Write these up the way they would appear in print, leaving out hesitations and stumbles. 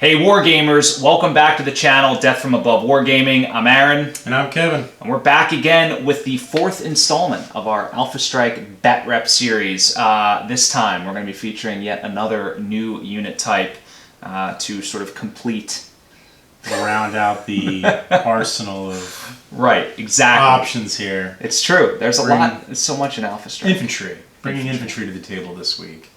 Hey Wargamers, welcome back to the channel, Death from Above Wargaming. I'm Aaron. And I'm Kevin. And we're back again with the fourth installment of our Alpha Strike Bet Rep series. This time we're going to be featuring yet another new unit type to sort of complete... round out the arsenal of options here. It's true. There's a lot. There's so much in Alpha Strike. Infantry. Bringing infantry to the table this week.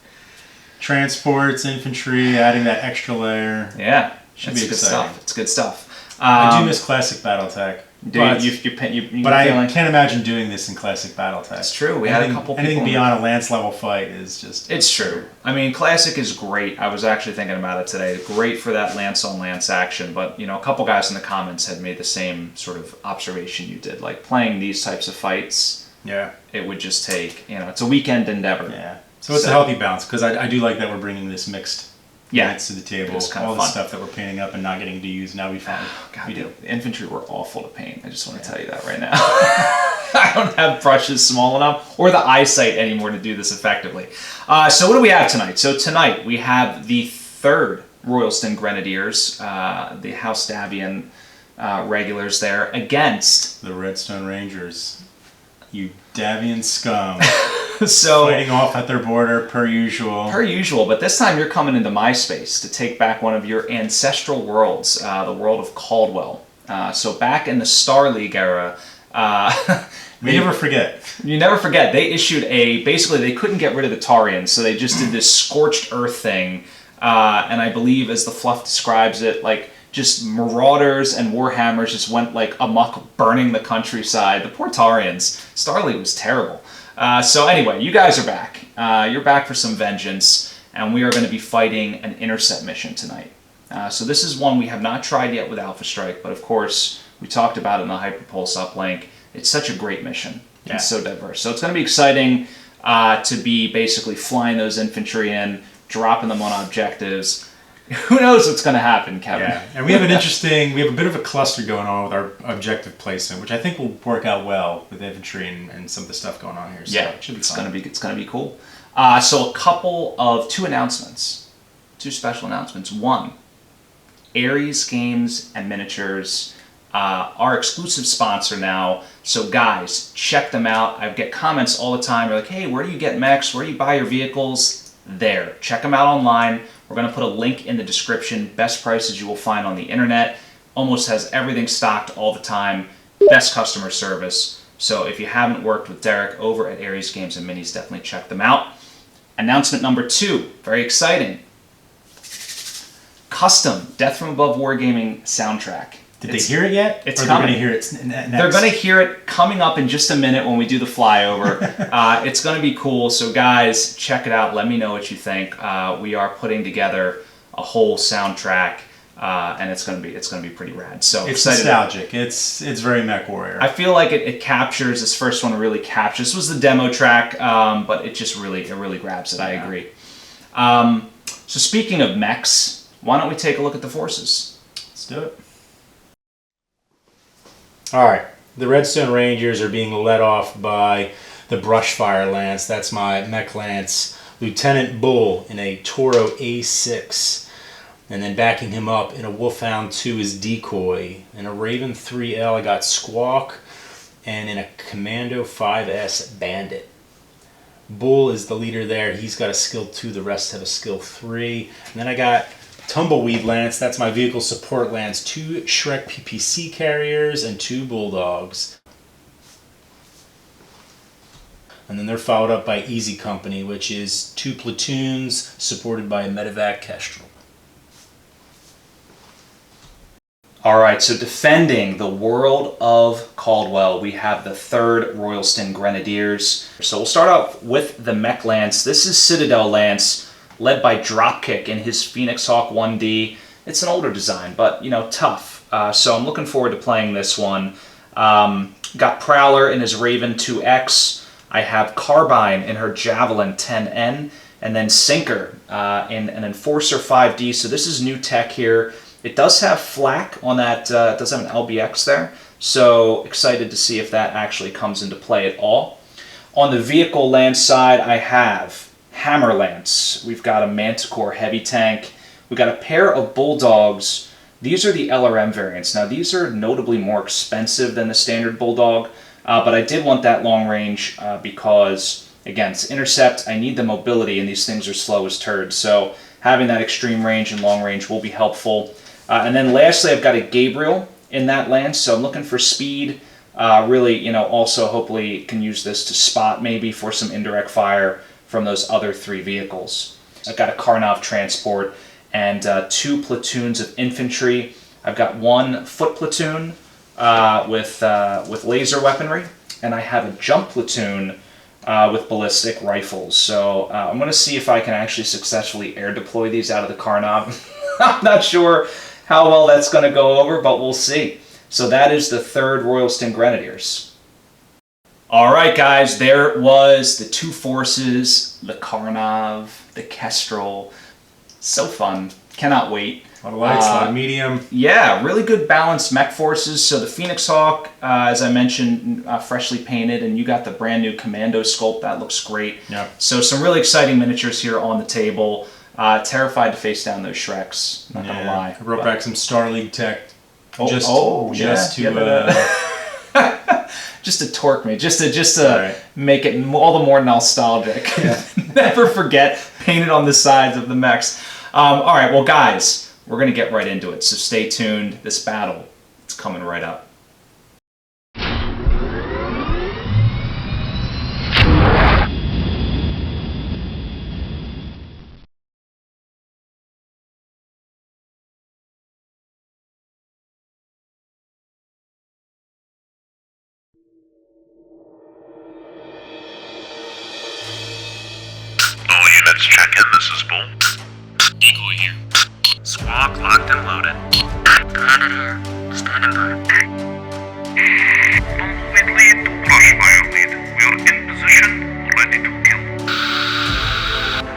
Transports, infantry, adding that extra layer. Yeah. Should be exciting. Stuff. It's good stuff. I do miss classic BattleTech. But I can't imagine doing this in classic BattleTech. It's true. We had a couple people. Anything beyond a lance level fight is just... It's true. I mean, classic is great. I was actually thinking about it today. Great for that lance on lance action, but you know, a couple guys in the comments had made the same sort of observation you did. Like playing these types of fights, it would just take, you know, it's a weekend endeavor. Yeah. So it's a healthy balance, because I do like that we're bringing this mixed units to the table. All the stuff that we're painting up and not getting to use, now we find we do. The infantry were awful to paint. I just want to tell you that right now. I don't have brushes small enough or the eyesight anymore to do this effectively. So what do we have tonight? So tonight we have the third Royalston Grenadiers, the House Davian regulars there, against the Redstone Rangers. You Davian scum. So fighting off at their border per usual. Per usual, but this time you're coming into my space to take back one of your ancestral worlds, the world of Caldwell. So back in the Star League era, we never forget. You never forget. They issued basically they couldn't get rid of the Taurians, so they just did this scorched earth thing, and I believe, as the fluff describes it, like just marauders and warhammers just went like amok, burning the countryside. The poor Taurians. Star League was terrible. So anyway, you guys are back. You're back for some vengeance, and we are going to be fighting an intercept mission tonight. So this is one we have not tried yet with Alpha Strike, but of course, we talked about it in the Hyperpulse uplink. It's such a great mission. Yeah. It's so diverse. So it's going to be exciting to be basically flying those infantry in, dropping them on objectives. Who knows what's going to happen, Kevin? Yeah, and we have a bit of a cluster going on with our objective placement, which I think will work out well with infantry and some of the stuff going on here. So it should be fun. It's going to be cool. So two announcements, two special announcements. One, Ares Games and Miniatures, our exclusive sponsor now. So guys, check them out. I get comments all the time. They're like, hey, where do you get mechs? Where do you buy your vehicles? There. Check them out online. We're going to put a link in the description. Best prices you will find on the internet. Almost has everything stocked all the time. Best customer service. So if you haven't worked with Derek over at Ares Games and Minis, definitely check them out. Announcement number 2. Very exciting. Custom Death from Above Wargaming soundtrack. Did they hear it yet? It's or coming. They're going to hear it next? They're going to hear it coming up in just a minute when we do the flyover. It's going to be cool. So guys, check it out. Let me know what you think. We are putting together a whole soundtrack, and it's going to be pretty rad. So it's nostalgic. It's very Mech Warrior. I feel like it captures this first one. Really captures. This was the demo track, but it just really grabs it. I agree. So speaking of mechs, why don't we take a look at the forces? Let's do it. Alright, the Redstone Rangers are being led off by the Brushfire Lance. That's my Mech Lance, Lieutenant Bull in a Toro A6. And then backing him up in a Wolfhound 2 is Decoy. In a Raven 3L I got Squawk, and in a Commando 5S Bandit. Bull is the leader there. He's got a skill 2, the rest have a skill 3. And then I got Tumbleweed Lance, that's my vehicle support lance. 2 Shrek PPC carriers and 2 Bulldogs. And then they're followed up by Easy Company, which is 2 platoons supported by a Medevac Kestrel. Alright, so defending the world of Caldwell, we have the 3rd Royalston Grenadiers. So we'll start off with the Mech Lance. This is Citadel Lance, led by Dropkick in his Phoenix Hawk 1D. It's an older design, but, you know, tough. So I'm looking forward to playing this one. Got Prowler in his Raven 2X. I have Carbine in her Javelin 10N. And then Sinker in an Enforcer 5D. So this is new tech here. It does have flak on that, it does have an LBX there. So excited to see if that actually comes into play at all. On the vehicle lance side, I have Hammer Lance. We've got a Manticore heavy tank. We got a pair of bulldogs. These are the LRM variants. Now these are notably more expensive than the standard bulldog, but I did want that long range because, again, it's intercept. I need the mobility, and these things are slow as turds. So having that extreme range and long range will be helpful. And then lastly, I've got a Gabriel in that lance, so I'm looking for speed. Really, you know, also hopefully can use this to spot maybe for some indirect fire from those other 3 vehicles. I've got a Karnov transport and 2 platoons of infantry. I've got 1 foot platoon with laser weaponry, and I have a jump platoon with ballistic rifles. So I'm going to see if I can actually successfully air deploy these out of the Karnov. I'm not sure how well that's going to go over, but we'll see. So that is the 3rd Royalston Grenadiers. All right, guys, there was the 2 forces, the Karnov, the Kestrel. So fun. Cannot wait. A lot of lights, a lot of medium. Yeah, really good balanced mech forces. So the Phoenix Hawk, as I mentioned, freshly painted, and you got the brand new Commando sculpt. That looks great. Yeah. So some really exciting miniatures here on the table. Terrified to face down those Shreks, not gonna lie. I brought back some Star League tech. Just to torque me, just to right. make it all the more nostalgic. Yeah. Never forget, painted on the sides of the mechs. All right, well, guys, we're gonna get right into it. So stay tuned. This battle, it's coming right up. All units, check in. This is Bull. Eagle here. Squawk locked and loaded. Commander here. Standing by. Tumbleweed lead to brushfire lead. We are in position, ready to kill.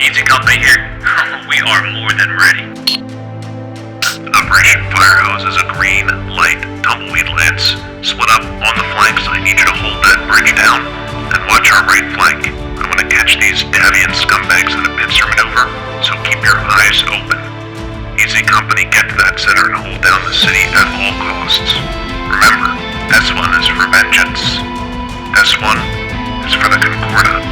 Easy company here. We are more than ready. Operation Firehose is a green, light, tumbleweed lance. Split up on the flanks. I need you to hold that bridge down and watch our right flank. I'm gonna catch these Davian scumbags in a pincer maneuver, so keep your eyes open. Easy company, get to that center and hold down the city at all costs. Remember, S1 is for vengeance. S1 is for the Concordat.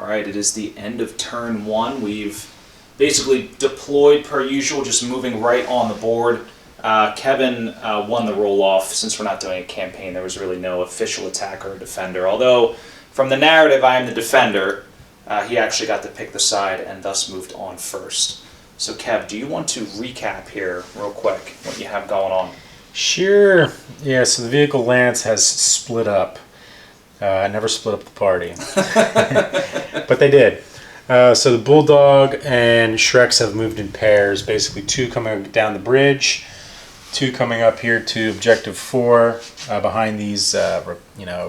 right, it is the end of turn 1. We've basically deployed per usual, just moving right on the board. Kevin won the roll-off. Since we're not doing a campaign, there was really no official attacker or defender. Although, from the narrative, I am the defender. He actually got to pick the side and thus moved on first. So, Kev, do you want to recap here real quick what you have going on? Sure. Yeah, so the vehicle lance has split up. Never split up the party. But they did. So the Bulldog and Shreks have moved in pairs, basically 2 coming down the bridge, 2 coming up here to Objective 4 behind these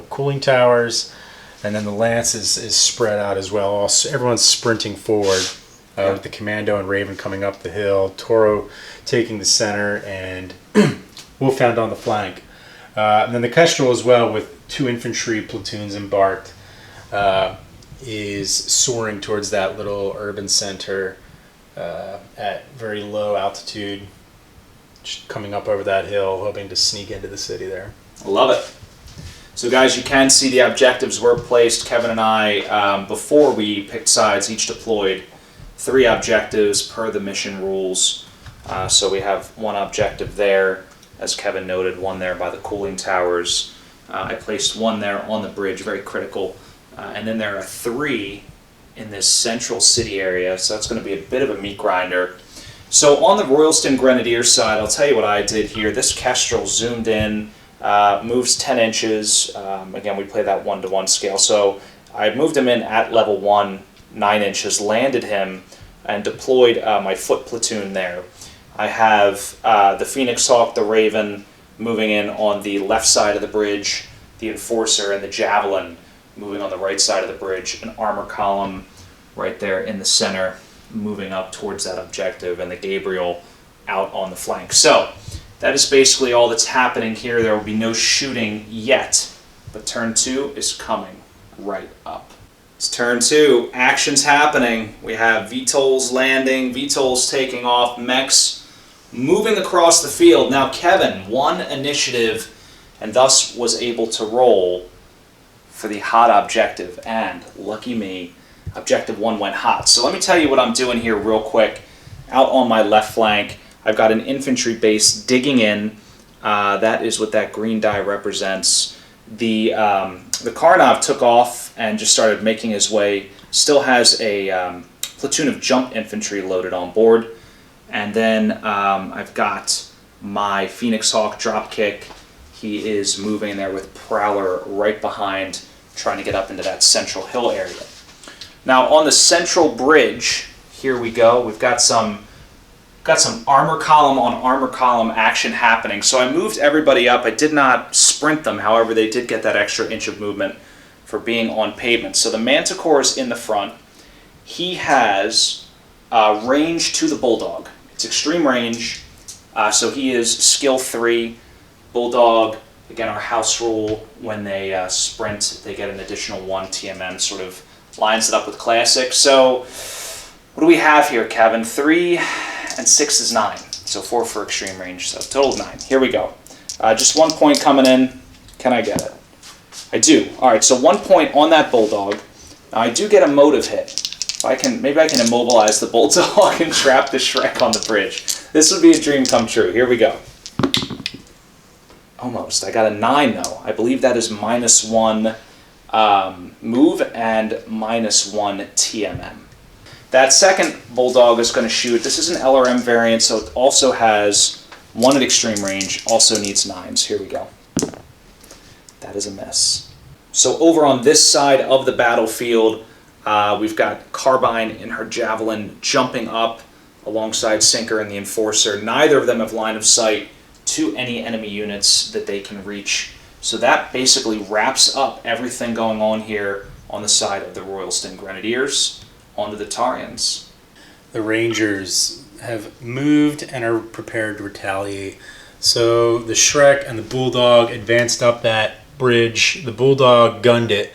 cooling towers, and then the Lance is spread out as well. Everyone's sprinting forward with the Commando and Raven coming up the hill, Toro taking the center, and Wolfhound on the flank. And then the Kestrel as well, with 2 infantry platoons embarked, is soaring towards that little urban center at very low altitude, just coming up over that hill, hoping to sneak into the city there. Love it. So guys, you can see the objectives were placed. Kevin and I, before we picked sides, each deployed 3 objectives per the mission rules. So we have 1 objective there, as Kevin noted, 1 there by the cooling towers. I placed 1 there on the bridge, very critical. And then there are 3 in this central city area, so that's going to be a bit of a meat grinder. So on the Royalston Grenadiers side, I'll tell you what I did here. This Kestrel zoomed in, moves 10 inches. Again, we play that 1-to-1 scale. So I moved him in at level 1, 9 inches, landed him, and deployed my foot platoon there. I have the Phoenix Hawk, the Raven, moving in on the left side of the bridge, the Enforcer, and the Javelin moving on the right side of the bridge, an armor column right there in the center, moving up towards that objective, and the Gabriel out on the flank. So that is basically all that's happening here. There will be no shooting yet, but turn 2 is coming right up. It's turn 2. Action's happening. We have VTOLs landing, VTOLs taking off, mechs moving across the field. Now Kevin won initiative and thus was able to roll for the hot objective, and lucky me, objective 1 went hot. So let me tell you what I'm doing here real quick. Out on my left flank, I've got an infantry base digging in. That is what that green die represents. The Karnov took off and just started making his way. Still has a platoon of jump infantry loaded on board. And then I've got my Phoenix Hawk dropkick. He is moving there with Prowler right behind, trying to get up into that central hill area. Now on the central bridge, here we go. We've got some armor column on armor column action happening. So I moved everybody up. I did not sprint them, however, they did get that extra inch of movement for being on pavement. So the Manticore is in the front. He has range to the Bulldog. It's extreme range, so he is skill 3. Bulldog, again, our house rule, when they sprint, they get an additional 1 TMM, sort of lines it up with Classic. So what do we have here, Kevin? 3 and 6 is 9, so 4 for extreme range, so total of 9. Here we go. Just 1 point coming in. Can I get it? I do. All right, so 1 point on that Bulldog. Now, I do get a motive hit. Maybe I can immobilize the Bulldog and trap the Shrek on the bridge. This would be a dream come true. Here we go. Almost. I got a 9 though. I believe that is -1 move and -1 TMM. That second Bulldog is going to shoot. This is an LRM variant, so it also has 1 at extreme range, also needs 9s. Here we go. That is a miss. So over on this side of the battlefield, we've got Carbine in her Javelin jumping up alongside Sinker and the Enforcer. Neither of them have line of sight to any enemy units that they can reach. So that basically wraps up everything going on here on the side of the Royalston Grenadiers. Onto the Taurians. The Rangers have moved and are prepared to retaliate. So the Shrek and the Bulldog advanced up that bridge. The Bulldog gunned it,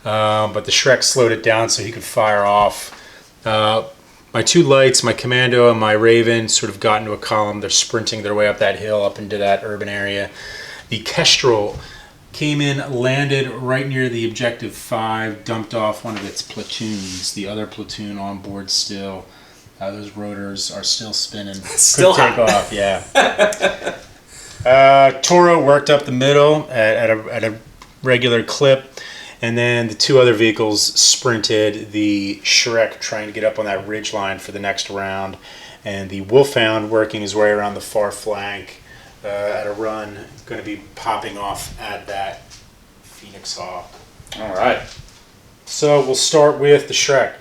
but the Shrek slowed it down so he could fire off. My 2 lights, my Commando and my Raven, sort of got into a column. They're sprinting their way up that hill, up into that urban area. The Kestrel came in, landed right near the objective 5, dumped off one of its platoons. The other platoon on board still. Those rotors are still spinning. Still could take off, yeah. Toro worked up the middle at a regular clip, and then the 2 other vehicles sprinted. The Shrek trying to get up on that ridge line for the next round, and the Wolfhound working his way around the far flank at a run, going to be popping off at that Phoenix Hawk. All right. So we'll start with the Shrek.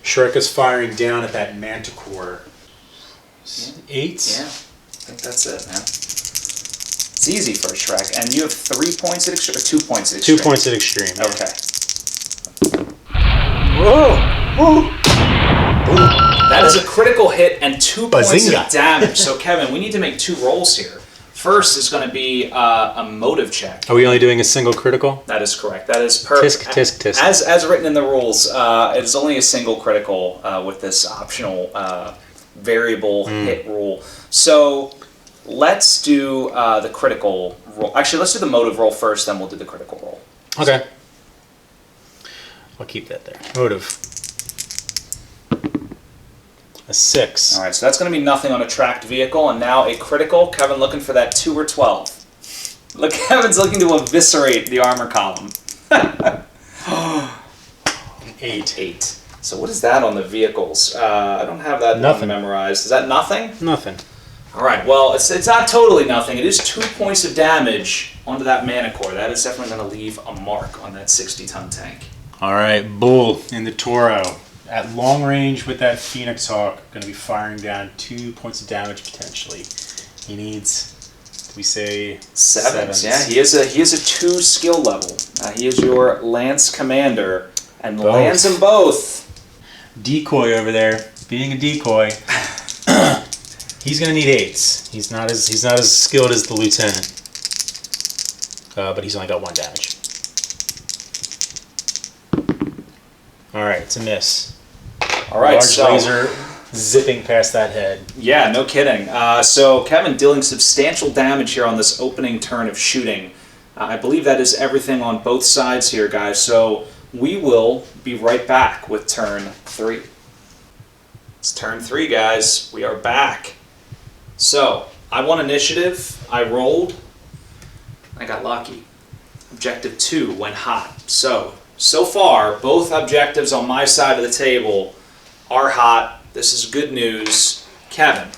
Shrek is firing down at that Manticore. 8? Yeah, I think that's it, man. It's easy for a Shrek. And you have 3 points at extreme, or 2 points at extreme? 2 points at extreme, yeah. Okay. Whoa! Whoa! That is a critical hit and 2 points Bazinga. of damage. So, Kevin, we need to make 2 rolls here. First is going to be a motive check. Are we only doing a single critical? That is correct. That is perfect. Tisk, tisk, tisk. As written in the rules, it is only a single critical with this optional variable hit rule. So let's do the critical roll. Actually, let's do the motive roll first, then we'll do the critical roll. Okay. I'll keep that there. Motive. A 6. All right, so that's going to be nothing on a tracked vehicle, and now a critical. Kevin looking for that 2 or 12. Look, Kevin's looking to eviscerate the armor column. 8. 8. So what is that on the vehicles? I don't have that Nothing. memorized. Is that nothing? Nothing. All right, well, it's not totally nothing. It is 2 points of damage onto that Manticore. That is definitely going to leave a mark on that 60-ton tank. All right, Bull in the Toro. At long range with that Phoenix Hawk, going to be firing down 2 points of damage potentially. He needs, we say, 7s. Yeah, he is a 2 skill level. He is your Lance Commander, and Both. lands them both. Decoy over there, being a decoy. He's going to need 8s. He's not as skilled as the Lieutenant, but he's only got 1 damage. All right, it's a miss. All right, Large so laser zipping past that head. yeah, no kidding. So Kevin dealing substantial damage here on this opening turn of shooting. I believe that is everything on both sides here, guys. So we will be right back with turn 3. It's turn 3, guys. We are back. So I won initiative. I rolled. I got lucky. Objective 2 went hot. So far, both objectives on my side of the table are hot. This is good news. Kevin,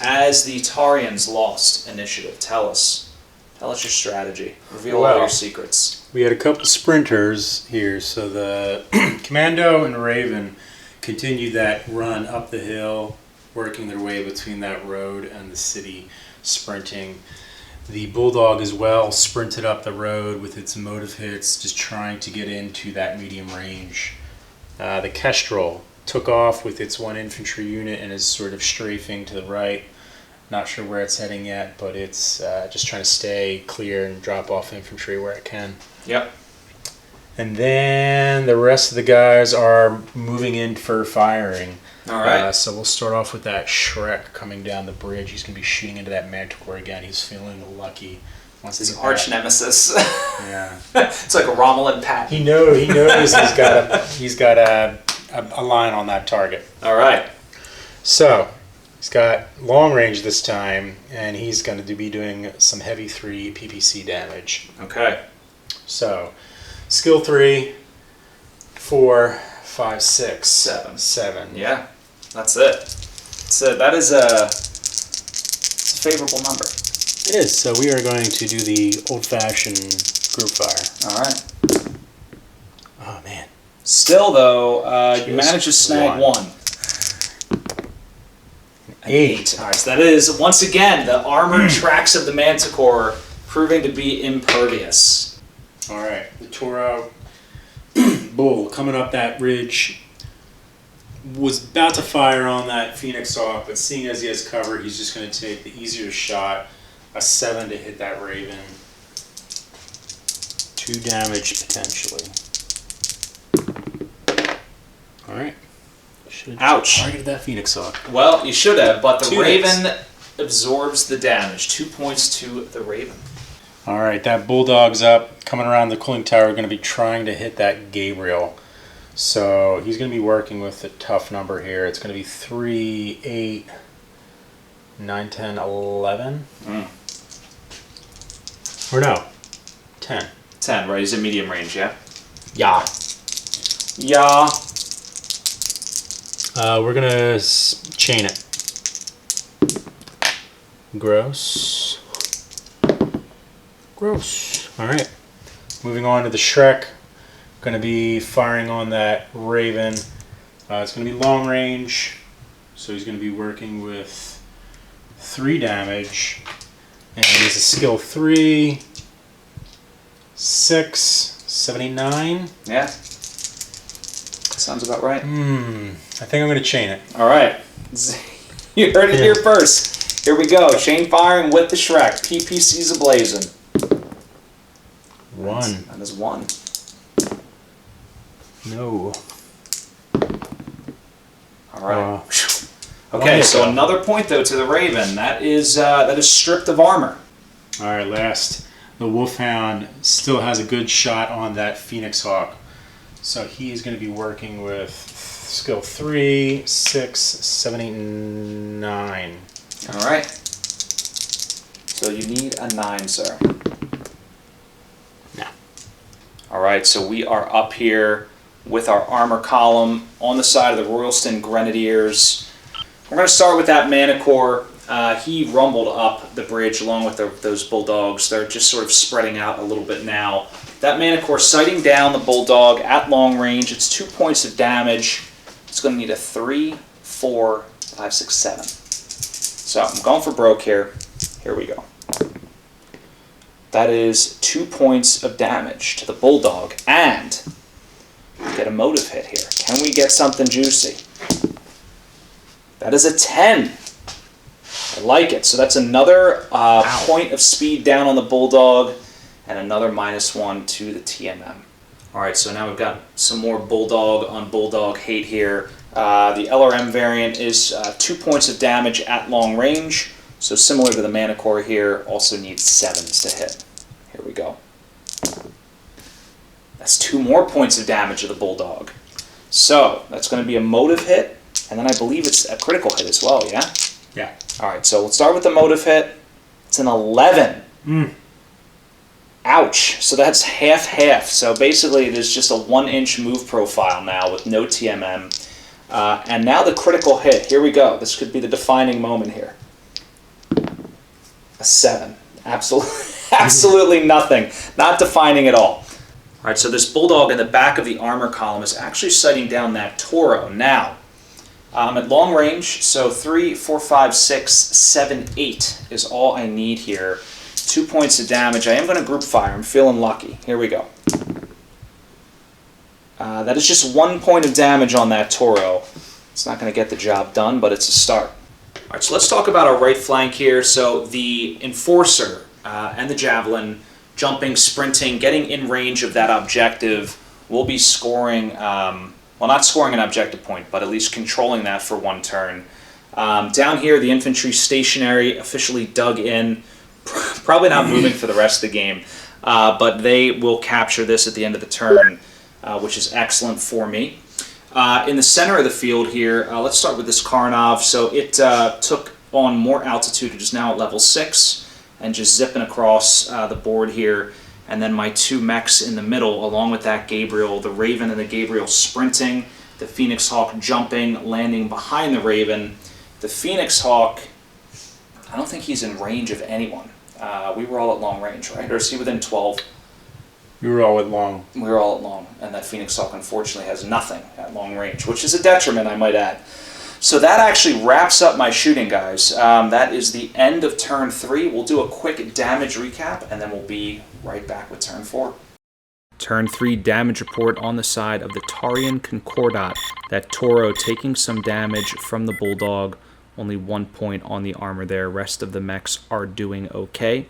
as the Taurians lost initiative, tell us your strategy. Reveal all your secrets. We had a couple sprinters here, so the Commando and Raven continued that run up the hill, working their way between that road and the city, sprinting. The Bulldog as well sprinted up the road with its motive hits, just trying to get into that medium range. The Kestrel took off with its 1 infantry unit and is sort of strafing to the right. Not sure where it's heading yet, but it's just trying to stay clear and drop off infantry where it can. Yep. And then the rest of the guys are moving in for firing. All right. So we'll start off with that Shrek coming down the bridge. He's going to be shooting into that Manticore again. He's feeling lucky. His arch nemesis. Yeah. It's like a Romulan Pat. He knows he's got a line on that target. All right. So he's got long range this time, and he's going to be doing some heavy 3 PPC damage. Okay. So skill 3, 4, 5, 6, 7. Yeah, that's it. So that is it's a favorable number. It is. So we are going to do the old-fashioned group fire. All right. Oh man. Still though, you managed to snag 1. 8. All right. So that is once again the armored tracks of the Manticore proving to be impervious. All right. The Toro Bull coming up that ridge was about to fire on that Phoenix Hawk, but seeing as he has cover, he's just going to take the easier shot, a 7 to hit that Raven. 2 damage potentially. All right. Ouch. Targeted that Phoenix Hawk. Well, you should have, but the 2 Raven hits. absorbs the damage. 2 points to the Raven. All right, that Bulldog's up. Coming around the cooling tower, we're going to be trying to hit that Gabriel. So he's going to be working with a tough number here. It's going to be 3, 8, 9, 10, 11. Or no, 10. 10, right? He's in medium range, yeah? Yeah. Yeah. We're going to chain it. Gross. Gross. All right. Moving on to the Shrek. Going to be firing on that Raven. It's going to be long range. So he's going to be working with 3 damage. And he's a skill 3. 6. 79. Yeah. Sounds about right. I think I'm going to chain it. All right. You heard it here first. Here we go. Chain firing with the Shrek. PPC's ablazing. 1. That is 1. No. All right. Okay, so another point though to the Raven. That is stripped of armor. All right, last. The Wolfhound still has a good shot on that Phoenix Hawk. So he is going to be working with skill 3, 6, 7, 8, 9. All right. So you need a 9, sir. No. All right, so we are up here with our armor column on the side of the Royalston Grenadiers. We're going to start with that Manicore. He rumbled up the bridge along with those Bulldogs. They're just sort of spreading out a little bit now. That Manicore sighting down the Bulldog at long range. It's 2 points of damage. It's going to need a 3, 4, 5, 6, 7. So I'm going for broke here. Here we go. That is 2 points of damage to the Bulldog. And get a motive hit here. Can we get something juicy? That is a 10. I like it. So that's another point of speed down on the Bulldog and another -1 to the TMM. All right, so now we've got some more Bulldog on Bulldog hate here. The LRM variant is 2 points of damage at long range. So similar to the Manicore here, also needs 7s to hit. Here we go. That's 2 more points of damage to the Bulldog. So that's going to be a motive hit, and then I believe it's a critical hit as well, yeah? Yeah. All right, so let's start with the motive hit. It's an 11. Ouch. So that's half-half. So basically there's just a 1-inch move profile now with no TMM. And now the critical hit. Here we go. This could be the defining moment here. A 7. Absolutely nothing. Not defining at all. All right, so this Bulldog in the back of the armor column is actually sighting down that Toro. Now, at long range, so 3, 4, 5, 6, 7, 8 is all I need here. 2 points of damage. I am going to group fire. I'm feeling lucky. Here we go. That is just 1 point of damage on that Toro. It's not going to get the job done, but it's a start. All right, so let's talk about our right flank here. So the Enforcer and the Javelin, jumping, sprinting, getting in range of that objective, will be scoring, well, not scoring an objective point, but at least controlling that for 1 turn. Down here, the infantry stationary, officially dug in, probably not moving for the rest of the game, but they will capture this at the end of the turn, which is excellent for me. In the center of the field here, let's start with this Karnov. So it took on more altitude. It is now at level 6 and just zipping across the board here. And then my 2 mechs in the middle, along with that Gabriel, the Raven and the Gabriel sprinting, the Phoenix Hawk jumping, landing behind the Raven. The Phoenix Hawk, I don't think he's in range of anyone. We were all at long range, right? Or is he within 12? We were all at long. We were all at long, and that Phoenix Hawk unfortunately has nothing at long range, which is a detriment, I might add. So that actually wraps up my shooting, guys. That is the end of turn 3. We'll do a quick damage recap, and then we'll be right back with turn 4. Turn 3 damage report on the side of the Taurian Concordat. That Toro taking some damage from the Bulldog. Only 1 point on the armor there. Rest of the mechs are doing okay.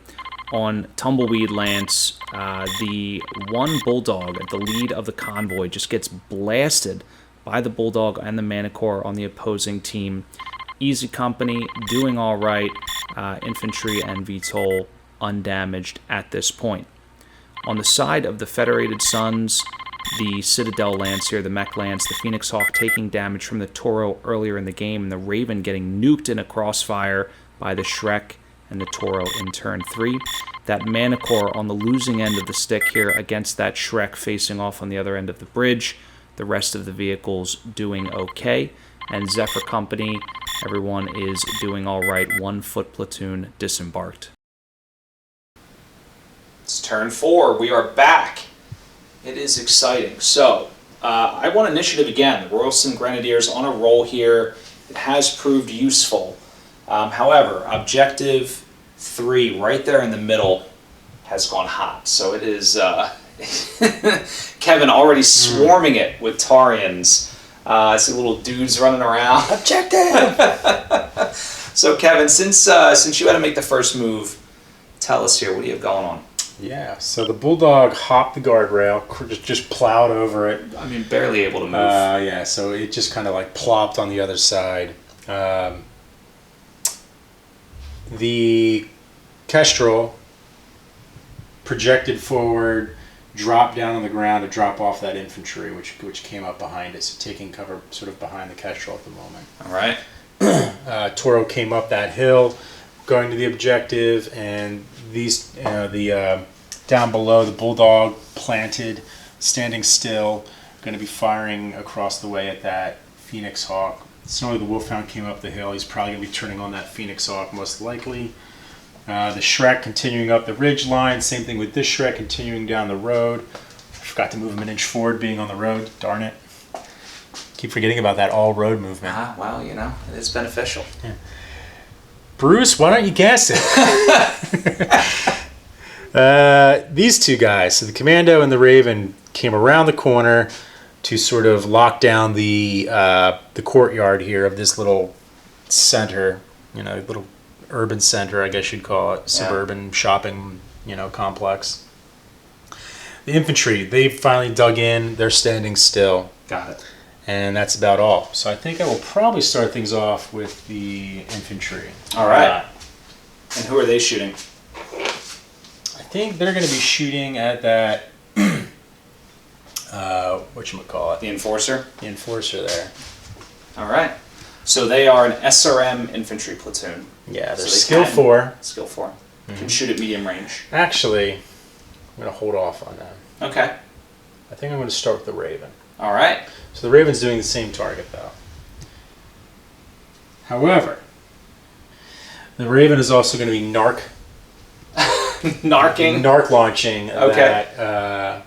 On Tumbleweed Lance, the one Bulldog at the lead of the convoy just gets blasted by the Bulldog and the Manicore on the opposing team. Easy company, doing all right. Infantry and VTOL undamaged at this point. On the side of the Federated Sons, the Citadel Lance here, the Mech Lance, the Phoenix Hawk taking damage from the Toro earlier in the game, and the Raven getting nuked in a crossfire by the Shrek and the Toro in turn 3. That Manicore on the losing end of the stick here against that Shrek facing off on the other end of the bridge. The rest of the vehicles doing okay. And Zephyr Company, everyone is doing all right. 1 foot platoon disembarked. It's turn 4. We are back. It is exciting. So, I won initiative again. The Royalston Grenadiers on a roll here. It has proved useful. However, objective 3, right there in the middle, has gone hot. So it is Kevin already swarming it with Taurians. I see little dudes running around. Objective! So Kevin, since you had to make the first move, tell us here, what do you have going on? Yeah, so the Bulldog hopped the guardrail, just plowed over it. I mean, barely able to move. Yeah, so it just kind of like plopped on the other side. The Kestrel projected forward, dropped down on the ground to drop off that infantry, which came up behind it, so taking cover sort of behind the Kestrel at the moment. All right. Toro came up that hill, going to the objective, and these, down below, the Bulldog planted, standing still, going to be firing across the way at that Phoenix Hawk. Snowy the Wolfhound came up the hill. He's probably going to be turning on that Phoenix Hawk most likely. The Shrek continuing up the ridge line. Same thing with this Shrek continuing down the road. I forgot to move him an inch forward being on the road. Darn it. Keep forgetting about that all-road movement. Well, it is beneficial. Yeah. Bruce, why don't you guess it? These two guys, so the Commando and the Raven, came around the corner to sort of lock down the courtyard here of this little center, little urban center, I guess you'd call it, suburban shopping, complex. The infantry, they finally dug in. They're standing still. Got it. And that's about all. So I think I will probably start things off with the infantry. All right. And who are they shooting? I think they're going to be shooting at that, whatchamacallit? The Enforcer? The Enforcer there. All right. So they are an SRM infantry platoon. Yeah, they're So skill 4. Skill 4. Can shoot at medium range. Actually, I'm going to hold off on that. Okay. I think I'm going to start with the Raven. All right. So the Raven's doing the same target, though. However, the Raven is also going to be narc launching that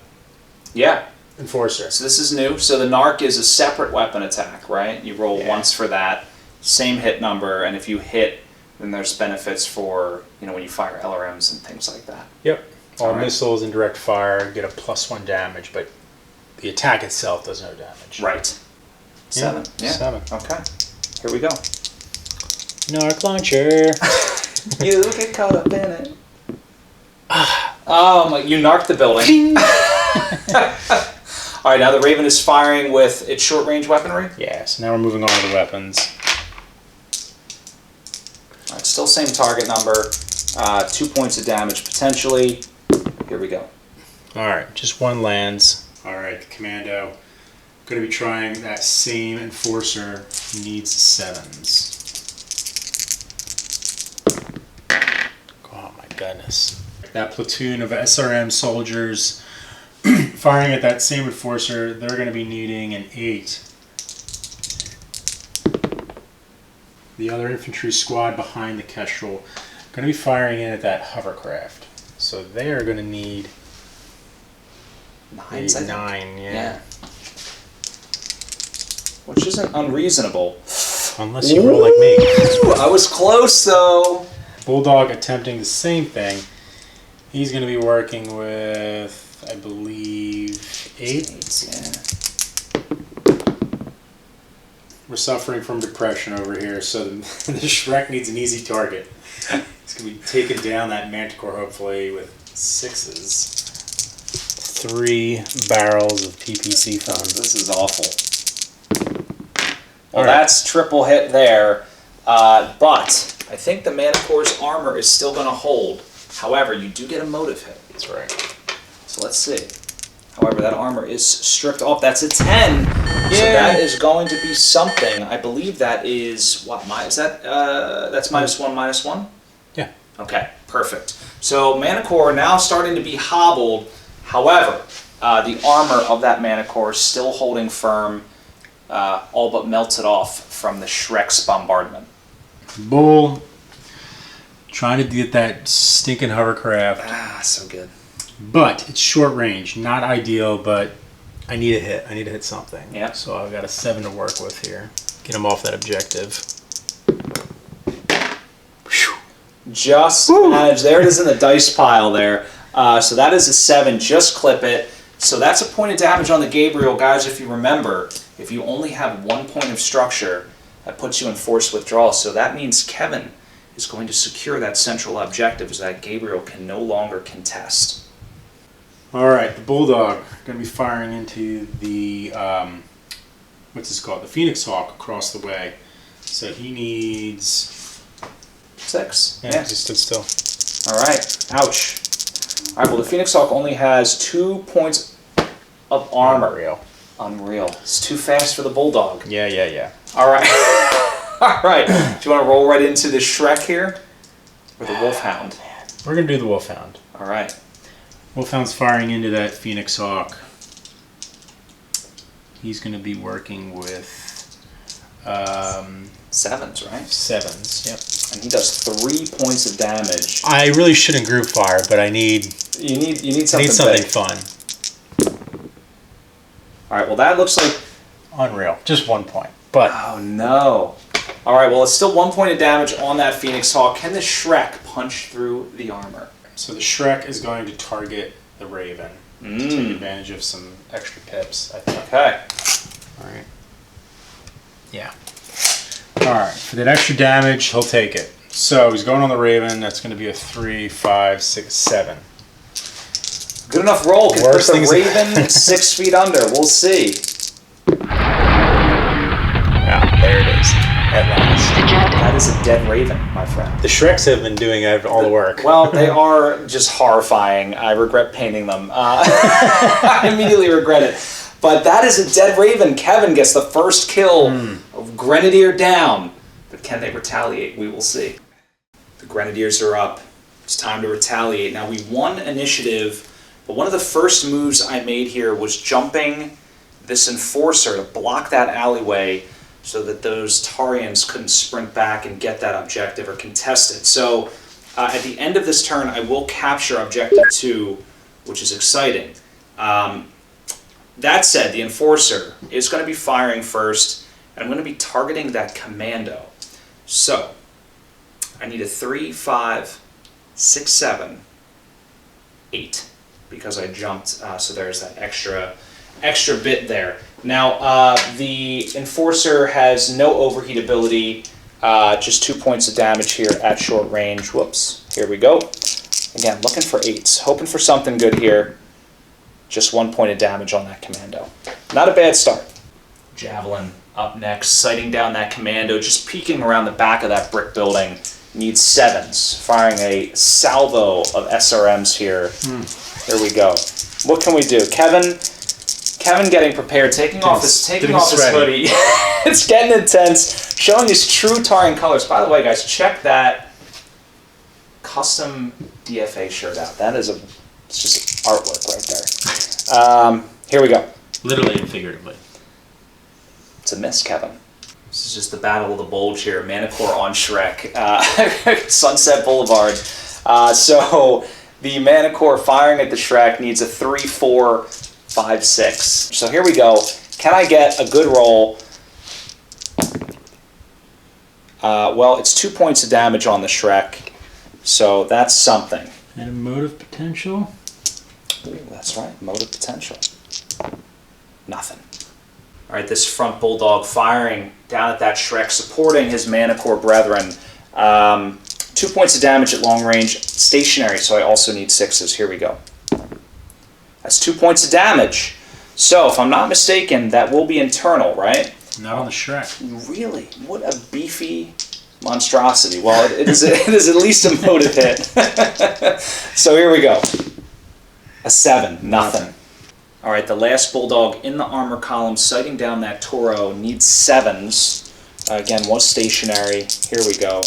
Enforcer. So this is new. So the narc is a separate weapon attack, right? You roll once for that, same hit number, and if you hit, then there's benefits for, when you fire LRMs and things like that. Yep. All missiles and direct fire get a +1 damage, but the attack itself does no damage. Right. 7. Yeah. 7. Okay. Here we go. Narc launcher. You get caught up in it. Oh, you narked the building. All right, now the Raven is firing with its short-range weaponry? Yeah, so now we're moving on to the weapons. All right, still same target number. 2 points of damage potentially. Here we go. All right, just 1 lands. All right, the Commando. Going to be trying that same Enforcer. He needs 7s. Oh my goodness. That platoon of SRM soldiers firing at that same Enforcer, they're going to be needing an 8. The other infantry squad behind the Kestrel going to be firing in at that hovercraft. So they are going to need 9, yeah. Which isn't unreasonable. Unless you roll like me. I was close, though. Bulldog attempting the same thing. He's going to be working with, I believe, 8. Yeah. We're suffering from depression over here, so the Shrek needs an easy target. He's going to be taking down that Manticore, hopefully, with 6s. 3 barrels of PPC funds. This is awful. Well, that's triple hit there, but I think the Manticore's armor is still going to hold. However, you do get a motive hit. That's right. So let's see. However, that armor is stripped off. That's a 10. So that is going to be something. I believe that is what? Is that that's -1/-1? Yeah. Okay, perfect. So Manicore now starting to be hobbled. However, the armor of that Manicore is still holding firm, all but melted off from the Shrek's bombardment. Bull trying to get that stinking hovercraft. Ah, so good. But it's short range, not ideal, but I need a hit. I need to hit something. Yeah. So I've got a 7 to work with here. Get him off that objective. Just managed. There it is in the dice pile there. So that is a 7. Just clip it. So that's a point of damage on the Gabriel, guys. If you remember, if you only have 1 point of structure, that puts you in forced withdrawal. So that means Kevin is going to secure that central objective, so that Gabriel can no longer contest. All right, the Bulldog going to be firing into the what's this called? The Phoenix Hawk across the way. So he needs 6. Yeah, just stood still. All right. Ouch. All right. Well, the Phoenix Hawk only has 2 points of armor. Unreal. It's too fast for the Bulldog. Yeah. All right. All right. Do you want to roll right into the Shrek here, or the Wolfhound? We're going to do the Wolfhound. All right. Wolfhound's firing into that Phoenix Hawk. He's going to be working with 7s, right? 7s. Yep. And he does 3 points of damage. I really shouldn't group fire, but I need You need something. I need something big. fun. All right. Well, that looks like. Unreal. Just 1 point. But Oh no. All right. Well, it's still 1 point of damage on that Phoenix Hawk. Can the Shrek punch through the armor? so the Shrek is going to target the Raven to take advantage of some extra pips, I think. Okay. All right. Yeah. All right. For that extra damage, he'll take it. So he's going on the Raven. That's going to be a 3, 5, 6, 7. Good enough roll. Can Worst put the things- Raven 6 feet under. We'll see. Yeah, there it is. At last. That is a dead Raven, my friend. The Shreks have been doing all the work. Well, they are just horrifying. I regret painting them. I immediately regret it. But that is a dead Raven. Kevin gets the first kill of Grenadier down. But can they retaliate? We will see. The Grenadiers are up. It's time to retaliate. Now, we won initiative, but one of the first moves I made here was jumping this Enforcer to block that alleyway so that those Taurians couldn't sprint back and get that objective or contest it. So at the end of this turn, I will capture Objective 2, which is exciting. That said, the Enforcer is going to be firing first, and I'm going to be targeting that Commando. So I need a 3, 5, 6, 7, 8, because I jumped, so there's that extra bit there. Now, the Enforcer has no overheat ability, just 2 points of damage here at short range. Whoops, here we go. Again, looking for 8s, hoping for something good here. Just 1 point of damage on that Commando. Not a bad start. Javelin up next, sighting down that Commando, just peeking around the back of that brick building. Needs 7s, firing a salvo of SRMs here. There we go. What can we do? Kevin getting prepared, taking off his hoodie. It's getting intense, showing his true Taurian colors. By the way, guys, check that custom DFA shirt out. That is it's just artwork right there. Here we go. Literally and figuratively. It's a miss, Kevin. This is just the battle of the bulge here. Manicore on Shrek. Sunset Boulevard. So the Manicore firing at the Shrek needs a 3, 4, 5, 6. So here we go. Can I get a good roll? Well, it's 2 points of damage on the Shrek. So that's something. And a motive potential? Ooh, that's right. Motive potential. Nothing. All right, this front Bulldog firing down at that Shrek, supporting his Manicore brethren. 2 points of damage at long range, stationary, so I also need 6s. Here we go. That's 2 points of damage. So, if I'm not mistaken, that will be internal, right? Not on the Shrek. Really? What a beefy monstrosity. Well, it is at least a motive hit. So here we go. A 7, nothing. All right, the last bulldog in the armor column, sighting down that Toro, needs 7s. Again, was stationary. Here we go.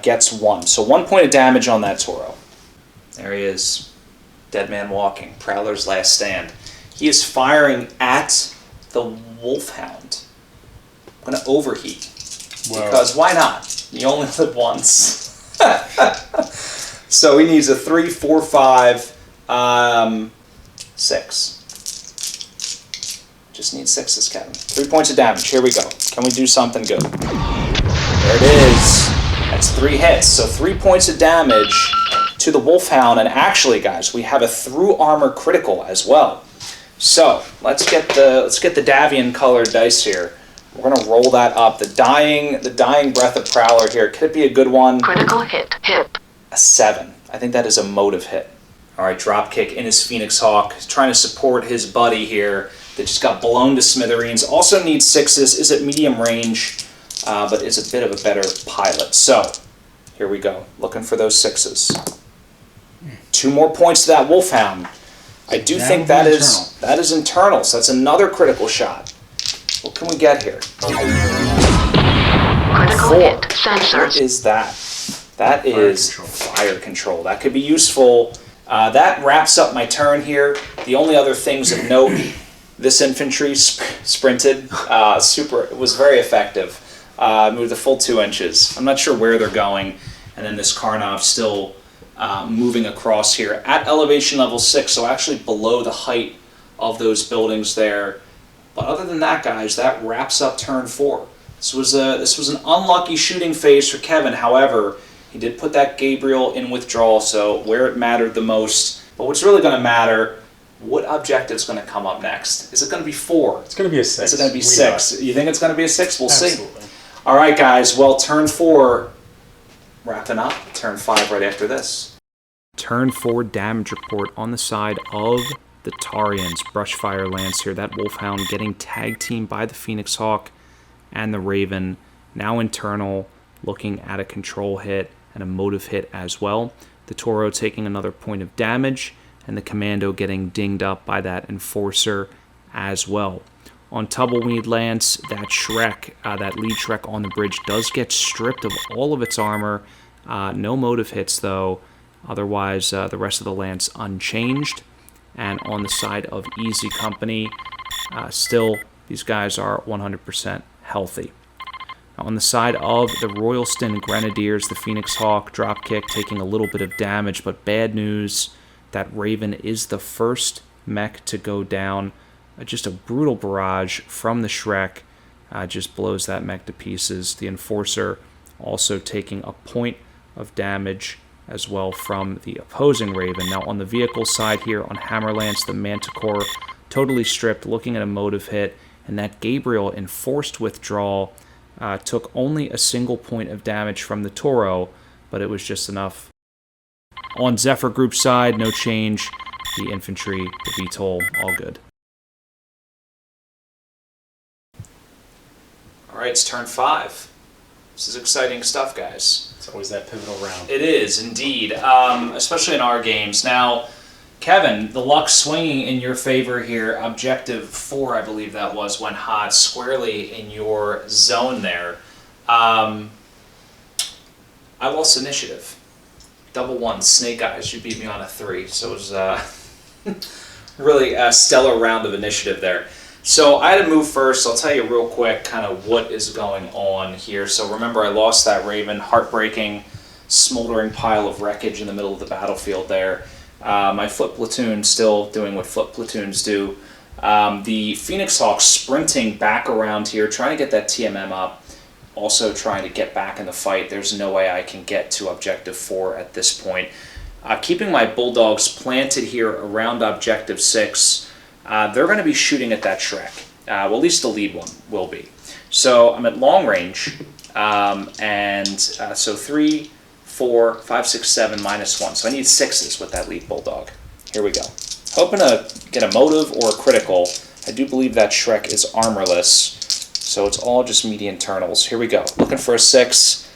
Gets 1. So 1 point of damage on that Toro. There he is. Dead man walking. Prowler's last stand. He is firing at the Wolfhound. I'm going to overheat. Whoa. Because why not? You only live once. So he needs a 3, 4, 5, 6. Just need 6s, Kevin. 3 points of damage. Here we go. Can we do something good? There it is. That's 3 hits. So 3 points of damage to the Wolfhound. And actually, guys, we have a through armor critical as well. So let's get the Davian colored dice here. We're gonna roll that up. The dying breath of Prowler here. Could it be a good one? Critical hit. A 7. I think that is a motive hit. All right, dropkick in his Phoenix Hawk. He's trying to support his buddy here that just got blown to smithereens. Also needs 6s. Is at medium range, but is a bit of a better pilot. So here we go. Looking for those 6s. 2 more points to that Wolfhound. I do think that is internal. So that's another critical shot. What can we get here? Critical 4. hit. Sensors. What is that? That is fire control. That could be useful. That wraps up my turn here. The only other things of note, this infantry sprinted. It was very effective. Moved the full 2 inches. I'm not sure where they're going. And then this Karnov still moving across here at elevation level 6, so actually below the height of those buildings there. But other than that, guys, that wraps up turn 4. This was an unlucky shooting phase for Kevin. However, he did put that Gabriel in withdrawal, so where it mattered the most. But what's really going to matter, what objective's going to come up next? Is it going to be 4? It's going to be a 6. Is it going to be 6? You think it's going to be a 6? We'll Absolutely. see. All right, guys. Well, turn 4 wrapping up. Turn 5 right after this. Turn 4 damage report on the side of the Taurians. Brushfire Lance here. That Wolfhound getting tag teamed by the Phoenix Hawk and the Raven. Now internal, looking at a control hit and a motive hit as well. The Toro taking another point of damage, and the Commando getting dinged up by that Enforcer as well. On Tumbleweed Lance, that Shrek, that lead Shrek on the bridge does get stripped of all of its armor. No motive hits though. Otherwise, the rest of the Lance unchanged. And on the side of Easy Company, still these guys are 100% healthy. Now, on the side of the Royalston Grenadiers, the Phoenix Hawk dropkick taking a little bit of damage, but bad news, that Raven is the first mech to go down. Just a brutal barrage from the Shrek just blows that mech to pieces. The Enforcer also taking a point of damage as well from the opposing Raven. Now on the vehicle side here on Hammerlance, the Manticore totally stripped, looking at a motive hit, and that Gabriel in forced withdrawal took only a single point of damage from the Toro, but it was just enough. On Zephyr Group side, no change. The infantry, the VTOL, all good. All right, it's turn 5. This is exciting stuff, guys. It's always that pivotal round. It is, indeed, especially in our games. Now, Kevin, the luck swinging in your favor here. Objective 4, I believe that was, went hot squarely in your zone there. I lost initiative. Double 1, Snake Eyes. You beat me on a 3, so it was really a stellar round of initiative there. So I had to move first. I'll tell you real quick kind of what is going on here. So remember, I lost that Raven, heartbreaking, smoldering pile of wreckage in the middle of the battlefield there. My foot platoon still doing what foot platoons do. The Phoenix Hawk sprinting back around here, trying to get that TMM up. Also trying to get back in the fight. There's no way I can get to Objective 4 at this point. Keeping my Bulldogs planted here around Objective 6. They're going to be shooting at that Shrek. Well, at least the lead one will be. So I'm at long range. So 3, 4, 5, 6, 7, -1. So I need 6s with that lead Bulldog. Here we go. Hoping to get a motive or a critical. I do believe that Shrek is armorless. So it's all just meaty internals. Here we go. Looking for a 6.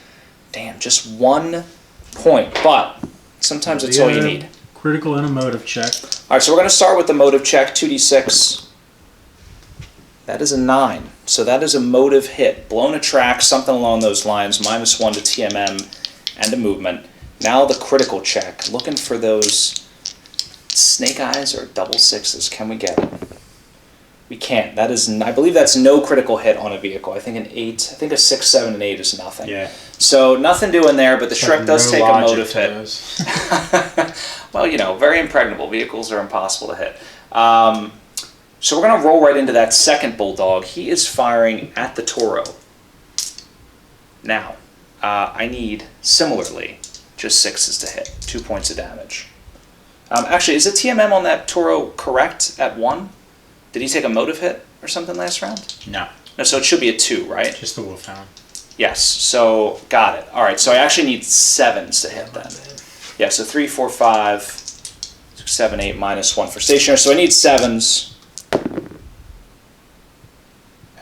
Damn, just 1 point. But sometimes it's all you need. Critical and a motive check. All right, so we're going to start with the motive check, 2d6. That is a 9. So that is a motive hit. Blown a track, something along those lines, -1 to TMM and a movement. Now the critical check. Looking for those snake eyes or double 6s. Can we get it? We can't. That is, I believe that's no critical hit on a vehicle. I think an 8, I think a 6, 7, and 8 is nothing. Yeah. So nothing doing there, but the Shrek does take a motive hit. Well, you know, very impregnable. Vehicles are impossible to hit. So we're going to roll right into that second bulldog. He is firing at the Toro. Now, I need, similarly, just 6s to hit. 2 points of damage. Actually, is the TMM on that Toro correct at 1? Did he take a motive hit or something last round? No. No, so it should be a 2, right? Just the Wolfhound. Yes, so got it. All right, so I actually need 7s to hit then. Yeah, so 3, 4, 5, 6, 7, 8, -1 for stationary. So I need 7s. I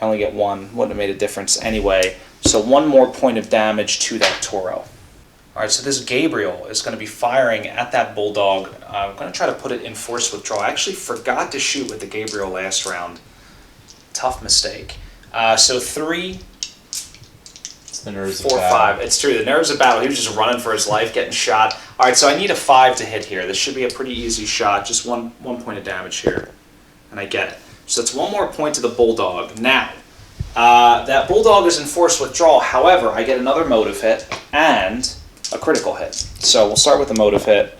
only get 1. Wouldn't have made a difference anyway. So 1 more point of damage to that Toro. All right, so this Gabriel is going to be firing at that Bulldog. I'm going to try to put it in force withdrawal. I actually forgot to shoot with the Gabriel last round. Tough mistake. So 3, It's the nerves 4, of battle. 5. It's true. The nerves of battle. He was just running for his life, getting shot. All right, so I need a 5 to hit here. This should be a pretty easy shot. Just one point of damage here, and I get it. So it's 1 more point to the Bulldog. Now, that Bulldog is in force withdrawal. However, I get another motive hit and a critical hit. So we'll start with the motive hit.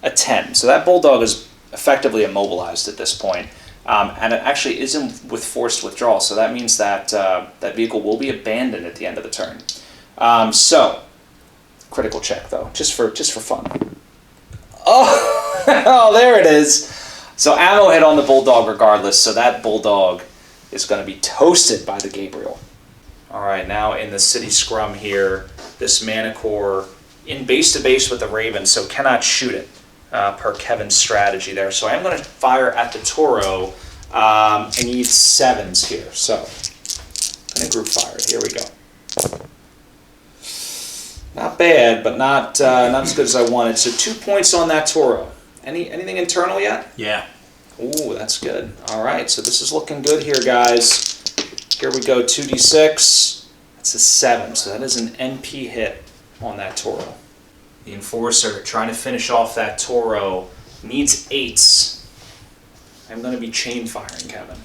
A 10. So that Bulldog is effectively immobilized at this point. And it actually isn't with forced withdrawal, so that means that that vehicle will be abandoned at the end of the turn. So, critical check though, just for fun. Oh, oh, there it is. So ammo hit on the Bulldog regardless, so that Bulldog is going to be toasted by the Gabriel. All right, now in the city scrum here, this Manicore in base to base with the Raven, so cannot shoot it. Per Kevin's strategy there. So I am going to fire at the Toro. I need 7s here. So I'm going to group fire it. Here we go. Not bad, but not as good as I wanted. So 2 points on that Toro. Anything internal yet? Yeah. Ooh, that's good. All right, so this is looking good here, guys. Here we go, 2d6. That's a 7, so that is an NP hit on that Toro. The Enforcer, trying to finish off that Toro, needs 8s. I'm going to be chain firing, Kevin.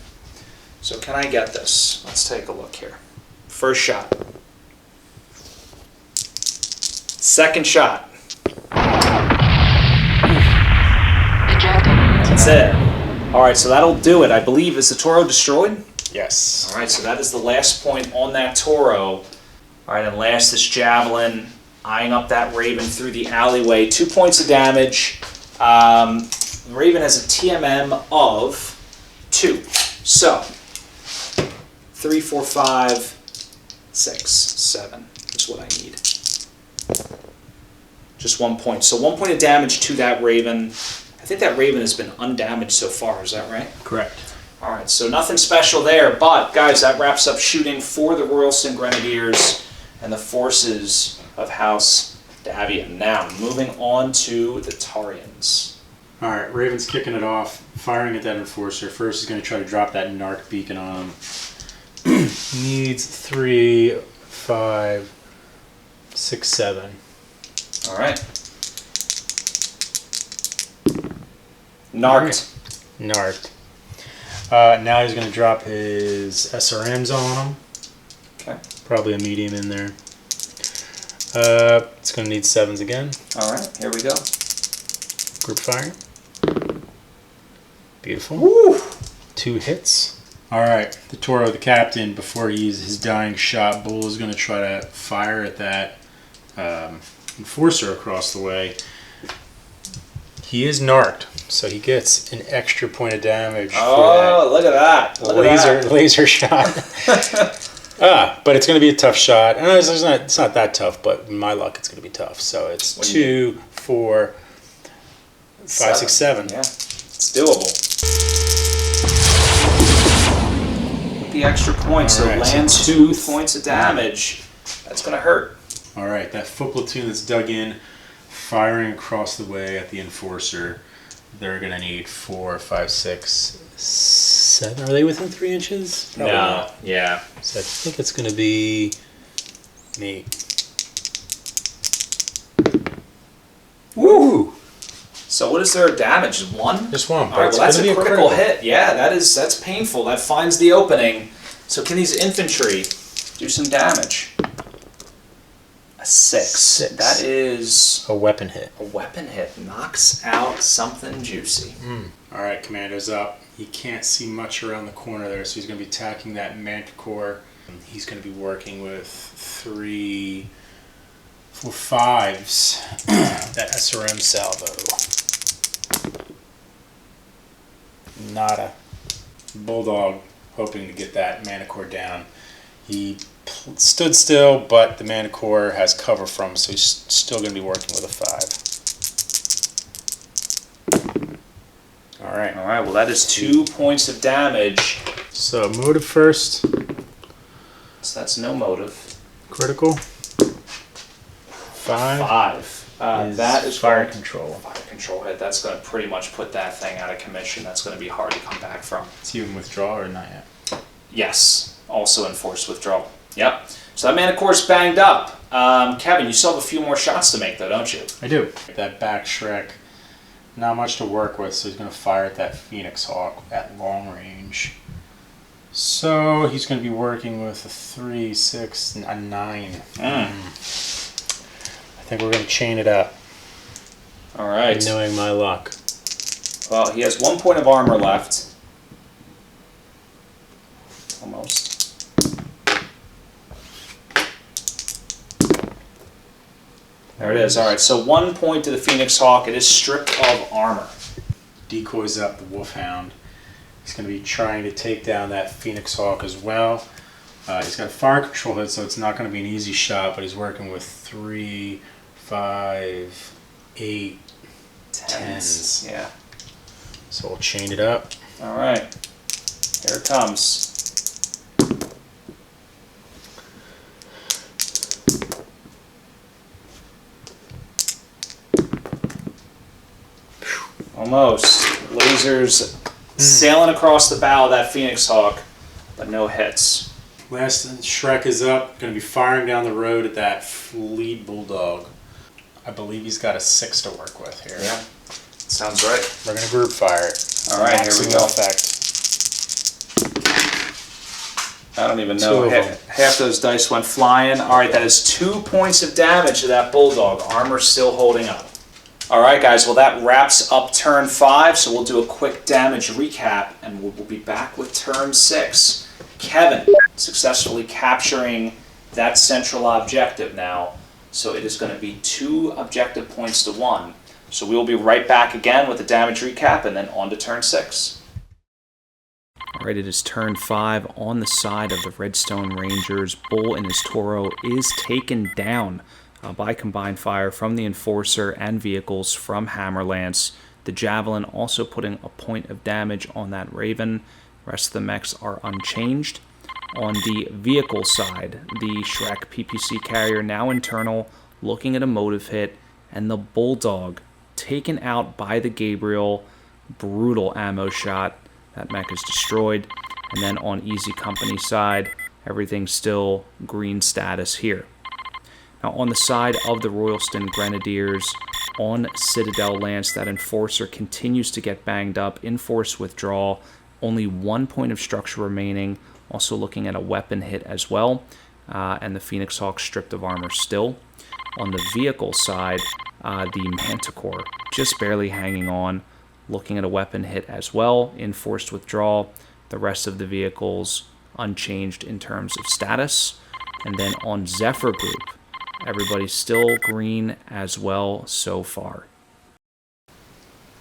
So can I get this? Let's take a look here. First shot. Second shot. That's it. All right, so that'll do it. I believe, is the Toro destroyed? Yes. All right, so that is the last point on that Toro. All right, and last, this Javelin, eyeing up that Raven through the alleyway. 2 points of damage. The Raven has a TMM of 2. So, 3, 4, 5, 6, 7 is what I need. Just 1 point. So 1 point of damage to that Raven. I think that Raven has been undamaged so far, is that right? Correct. All right, so nothing special there. But, guys, that wraps up shooting for the Royalston Grenadiers and the forces of House Davian. Now, moving on to the Taurians. All right, Raven's kicking it off, firing at that Enforcer. First, he's going to try to drop that Narc beacon on him. Needs 3, 5, 6, 7. All right. Narked. Narked. Now he's going to drop his SRMs on him. Okay. Probably a medium in there. It's going to need 7s again. All right, here we go. Group fire. Beautiful. Woo! 2 hits. All right, the Toro, the captain, before he uses his dying shot, Bull is going to try to fire at that Enforcer across the way. He is narked, so he gets an extra point of damage Oh, look at that. for that laser shot. But it's going to be a tough shot. And it's not that tough, but in my luck, it's going to be tough. So it's 2, 4, 5, 6, 7. Yeah, it's doable. the extra point, so Alright, land so 2 points of damage. That's going to hurt. All right, that foot platoon that's dug in, firing across the way at the enforcer. They're gonna need 4, 5, 6, 7. Are they within 3 inches? Probably not. Yeah. So I think it's gonna be me. Woo! So what is their damage? 1? Just 1. All right, well that's a critical hit. Yeah, that's painful. That finds the opening. So can these infantry do some damage? A 6. That is a weapon hit. a weapon hit. Knocks out something juicy. All right, commando's up. He can't see much around the corner there, so he's going to be attacking that manticore. He's going to be working with 3, 4, 5s. That SRM salvo. Nada. Bulldog hoping to get that manticore down. He stood still, but the manticore has cover from him, so he's still going to be working with a 5. All right. All right, well that is 2 points of damage. So motive first. So that's no motive. Critical. 5. 5. That is fire going- control. Fire control hit. That's going to pretty much put that thing out of commission. That's going to be hard to come back from. Is he in withdrawal or not yet? Yes, also enforced withdrawal. Yep. So that manticore's banged up. Kevin, you still have a few more shots to make though, don't you? I do. That back Shrek, not much to work with, so he's going to fire at that Phoenix Hawk at long range. So he's going to be working with a 3, 6, a 9. I think we're going to chain it up. All right. Knowing my luck. Well, he has 1 point of armor left. Almost. There it is. All right, so 1 point to the Phoenix Hawk. It is stripped of armor. Decoys up the Wolfhound. He's going to be trying to take down that Phoenix Hawk as well. He's got fire control hit, so it's not going to be an easy shot, but he's working with 3, 5, 8, 10s. Yeah. So we'll chain it up. All right. Here it comes. Almost. Lasers sailing across the bow of that Phoenix Hawk, but no hits. Last Shrek is up. Going to be firing down the road at that lead Bulldog. I believe he's got a 6 to work with here. Yeah. Sounds right. We're going to group fire it. All right, here we go. Effect. I don't even 2 know. of them. Half those dice went flying. All right, that is 2 points of damage to that Bulldog. Armor still holding up. All right, guys. Well, that wraps up turn 5. So we'll do a quick damage recap, and we'll be back with turn 6. Kevin successfully capturing that central objective now. So it is going to be 2 objective points to 1. So we will be right back again with the damage recap, and then on to turn 6. All right, it is turn 5 on the side of the Redstone Rangers. Bull and his Toro is taken down by combined fire from the Enforcer and vehicles from Hammerlance. The Javelin also putting a point of damage on that Raven. The rest of the mechs are unchanged. On the vehicle side, the Shrek PPC carrier now internal, looking at a motive hit, and the Bulldog taken out by the Gabriel. Brutal ammo shot. That mech is destroyed. And then on Easy Company side, everything's still green status here. Now on the side of the Royalston Grenadiers, on Citadel Lance, that Enforcer continues to get banged up. Enforce withdrawal, only 1 point of structure remaining. Also looking at a weapon hit as well. And the Phoenix Hawk stripped of armor still. On the vehicle side, the Manticore just barely hanging on. Looking at a weapon hit as well, enforced withdrawal. The rest of the vehicles unchanged in terms of status. And then on Zephyr Group, everybody's still green as well so far.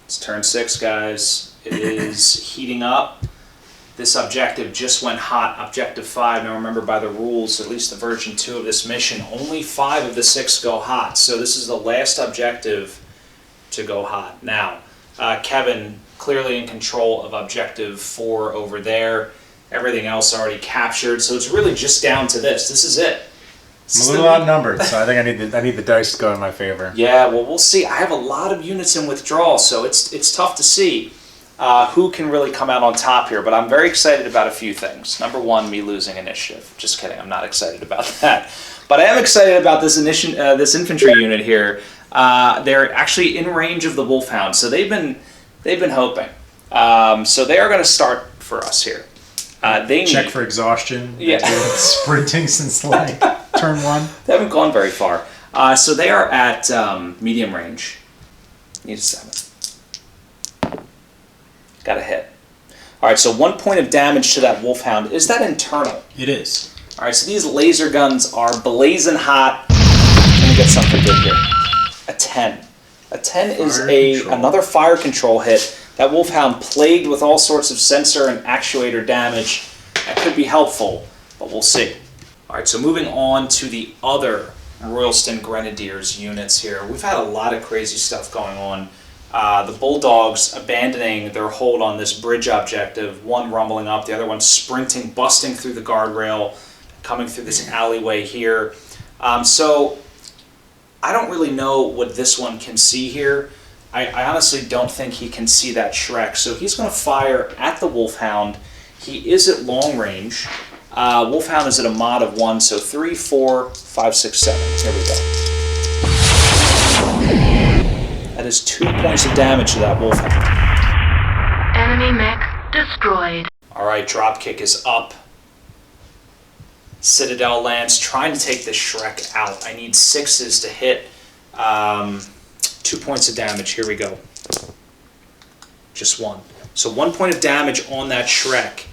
It's turn 6, guys. It is heating up. This objective just went hot, objective 5. Now remember, by the rules, at least the version 2 of this mission, only 5 of the 6 go hot. So this is the last objective to go hot. Now, Kevin clearly in control of objective 4 over there. Everything else already captured, so it's really just down to this. This is it. I'm a little outnumbered, so I think I need the dice to go in my favor. Yeah, well, we'll see. I have a lot of units in withdrawal, so it's tough to see who can really come out on top here. But I'm very excited about a few things. Number one, me losing initiative. Just kidding. I'm not excited about that. But I am excited about this infantry unit here. They're actually in range of the Wolfhound, so they've been hoping. So they are going to start for us here. They check for exhaustion. Yeah, sprinting since like turn 1. They haven't gone very far. So they are at medium range. Need a 7. Got a hit. All right, so 1 point of damage to that Wolfhound. Is that internal? It is. All right, so these laser guns are blazing hot. Let me get something good here. A 10. A 10 is another fire control hit. That Wolfhound plagued with all sorts of sensor and actuator damage. That could be helpful, but we'll see. All right, so moving on to the other Royalston Grenadiers units here. We've had a lot of crazy stuff going on. The Bulldogs abandoning their hold on this bridge objective, one rumbling up, the other one sprinting, busting through the guardrail, coming through this alleyway here. So I don't really know what this one can see here. I honestly don't think he can see that Shrek. So he's going to fire at the Wolfhound. He is at long range. Wolfhound is at a mod of 1, so 3, 4, 5, 6, 7. Here we go. That is 2 points of damage to that Wolfhound. Enemy mech destroyed. Alright, dropkick is up. Citadel Lance trying to take the Shrek out. I need 6s to hit. 2 points of damage. Here we go. Just 1. So 1 point of damage on that Shrek.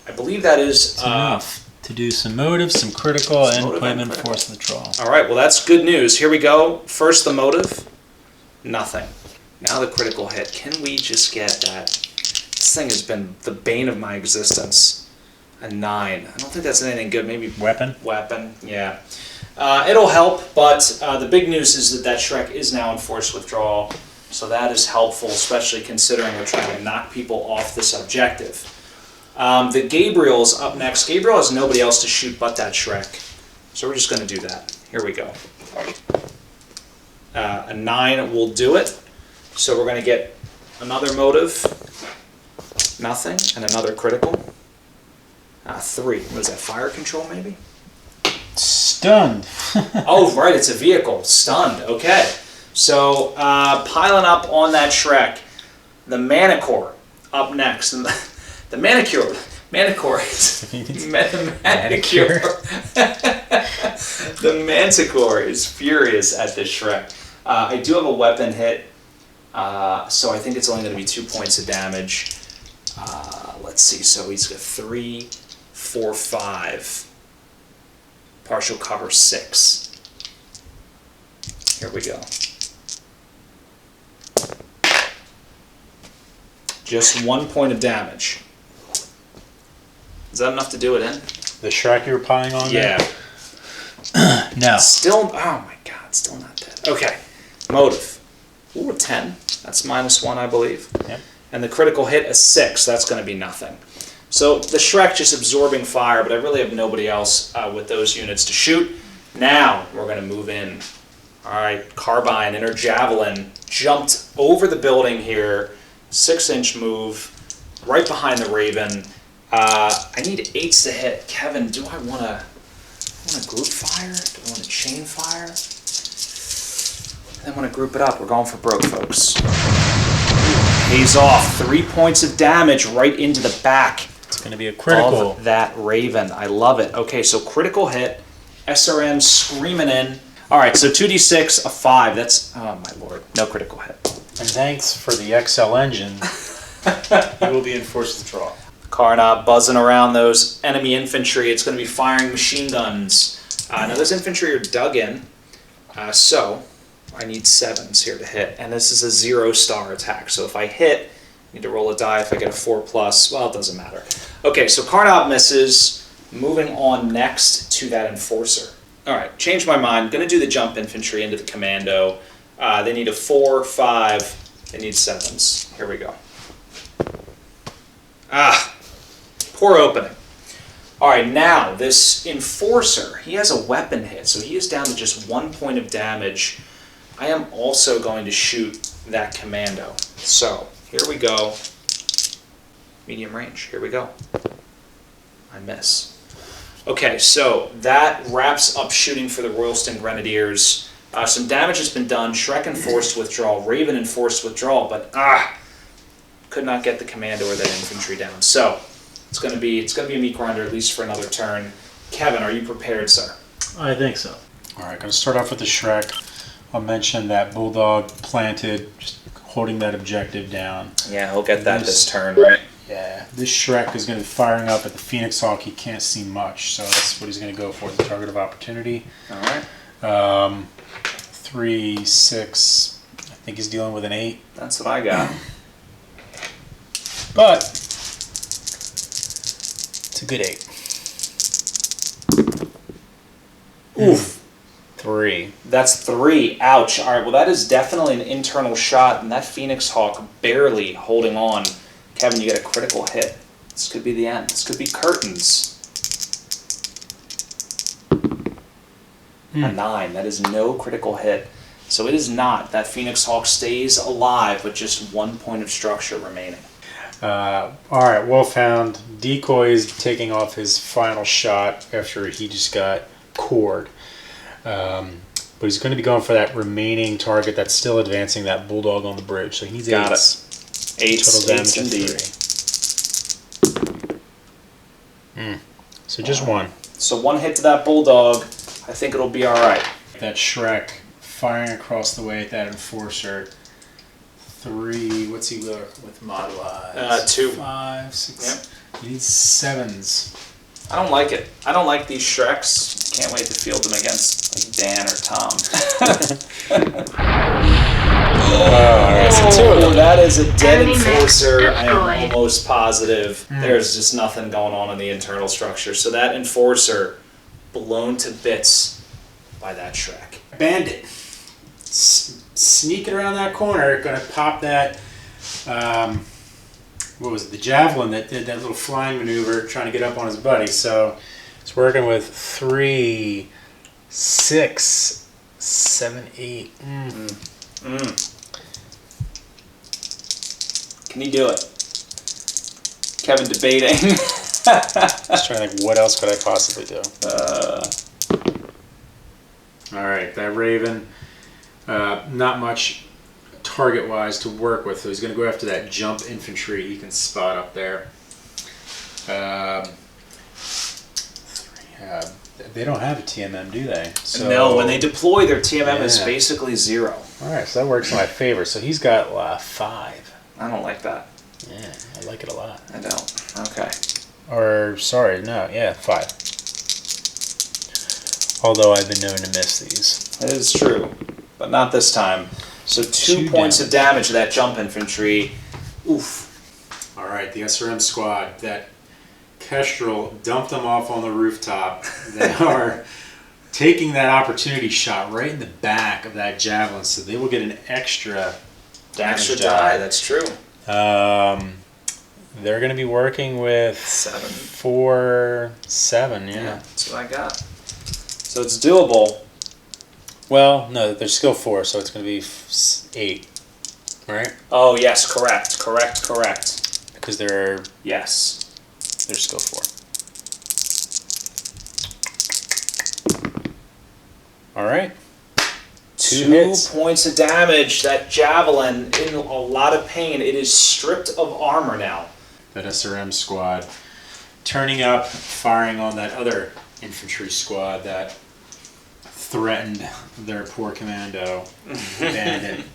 I believe that is enough to do some motive, some critical, and appointment force withdrawal. All right, well that's good news. Here we go. First the motive. Nothing. Now the critical hit. Can we just get that? This thing has been the bane of my existence. A 9. I don't think that's anything good. Maybe weapon. Weapon. Yeah. It'll help, but the big news is that Shrek is now in force withdrawal, so that is helpful, especially considering we're trying to knock people off this objective. The Gabriel's up next. Gabriel has nobody else to shoot but that Shrek, so we're just going to do that. Here we go. A 9 will do it, so we're going to get another motive, nothing, and another critical. 3. What is that, fire control maybe? Stunned. Oh, right, it's a vehicle. Stunned. Okay. So, piling up on that Shrek, the Manicore up next. And the Manicore is... Manicure. The Manticore is furious at this Shrek. I do have a weapon hit, so I think it's only going to be 2 points of damage. Let's see. So he's got 3, 4, 5. Partial cover 6. Here we go. Just 1 point of damage. Is that enough to do it in? The Shrek you were piling on Yeah. there? No. Still, oh my god, still not dead. Okay. Motive. Ooh, a 10. That's -1, I believe. Yep. And the critical hit, a 6. That's going to be nothing. So the Shrek just absorbing fire, but I really have nobody else with those units to shoot. Now we're going to move in. All right, Carbine, Inner Javelin, jumped over the building here. 6-inch move, right behind the Raven. I need 8s to hit. Kevin, do I want to group fire? Do I want to chain fire? I want to group it up. We're going for broke, folks. Pays off. 3 points of damage right into the back. It's going to be a critical. Of that Raven. I love it. Okay, so critical hit. SRM screaming in. All right, so 2d6, a 5. That's, oh my lord, no critical hit. And thanks for the XL engine. You will be in force withdrawal. Carnot buzzing around those enemy infantry. It's going to be firing machine guns. Now those infantry are dug in, so I need 7s here to hit. And this is a 0-star attack, so if I hit, I need to roll a die. If I get a 4+, well, it doesn't matter. Okay, so Carnot misses. Moving on next to that Enforcer. All right, changed my mind. Going to do the jump infantry into the commando. They need a 4, 5. They need 7s. Here we go. Poor opening. All right, now this Enforcer, he has a weapon hit, so he is down to just 1 point of damage. I am also going to shoot that Commando. So, here we go. Medium range, here we go. I miss. Okay, so that wraps up shooting for the Royalston Grenadiers. Some damage has been done. Shrek enforced withdrawal, Raven enforced withdrawal, but could not get the Commando or that infantry down. So it's gonna be a meat grinder at least for another turn. Kevin, are you prepared, sir? I think so. All right, going to start off with the Shrek. I'll mention that Bulldog planted, just holding that objective down. Yeah, he'll get that this turn, right? Yeah, this Shrek is going to be firing up at the Phoenix Hawk. He can't see much, so that's what he's going to go for, the target of opportunity. All right. 3, 6. I think he's dealing with an 8. That's what I got. But it's a good 8. Oof. 3. That's 3. Ouch. All right, well, that is definitely an internal shot, and that Phoenix Hawk barely holding on. Kevin, you get a critical hit. This could be the end. This could be curtains. A 9. That is no critical hit. So it is not. That Phoenix Hawk stays alive with just 1 point of structure remaining. All right, Wolfhound. Decoy is taking off his final shot after he just got cored. But he's going to be going for that remaining target that's still advancing, that Bulldog on the bridge. So he needs 8s. 8s. Total damage 8s indeed. of 3. So just 1. So 1 hit to that Bulldog. I think it'll be all right. That Shrek firing across the way at that Enforcer. 3. What's he with mod-wise? 2. 5, 6. Yep. He needs 7s. I don't like it. I don't like these Shreks. Can't wait to field them against like Dan or Tom. So 2 of them. That is a dead Enemy Enforcer. I am destroyed. almost positive. There's just nothing going on in the internal structure. So that Enforcer blown to bits by that Shrek. Bandit. Sneaking around that corner, going to pop that, what was it, the Javelin that did that little flying maneuver trying to get up on his buddy. So it's working with 3, 6, 7, 8. Can he do it? Kevin debating. Just trying to think, what else could I possibly do? All right, that Raven, not much target-wise to work with, so he's going to go after that jump infantry he can spot up there. They don't have a TMM, do they? So, no, when they deploy, their TMM is basically 0. All right, so that works in my favor. So he's got 5. I don't like that. Yeah, I like it a lot. I don't. Okay. Or, sorry, no, yeah, 5. Although I've been known to miss these. That is true, but not this time. So 2 points of damage to that jump infantry. Oof. All right, the SRM squad, that Kestrel dumped them off on the rooftop. They are taking that opportunity shot right in the back of that Javelin, so they will get an extra damage die. That's true. They're going to be working with 7. 4, 7, yeah. That's what I got. So it's doable. Well, no, there's still 4, so it's going to be 8, right? Oh, yes, correct. Because they're Yes. still 4. All right. 2 2 hits. points of damage. That Javelin in a lot of pain. It is stripped of armor now. That SRM squad turning up, firing on that other infantry squad that threatened their poor commando, bandit.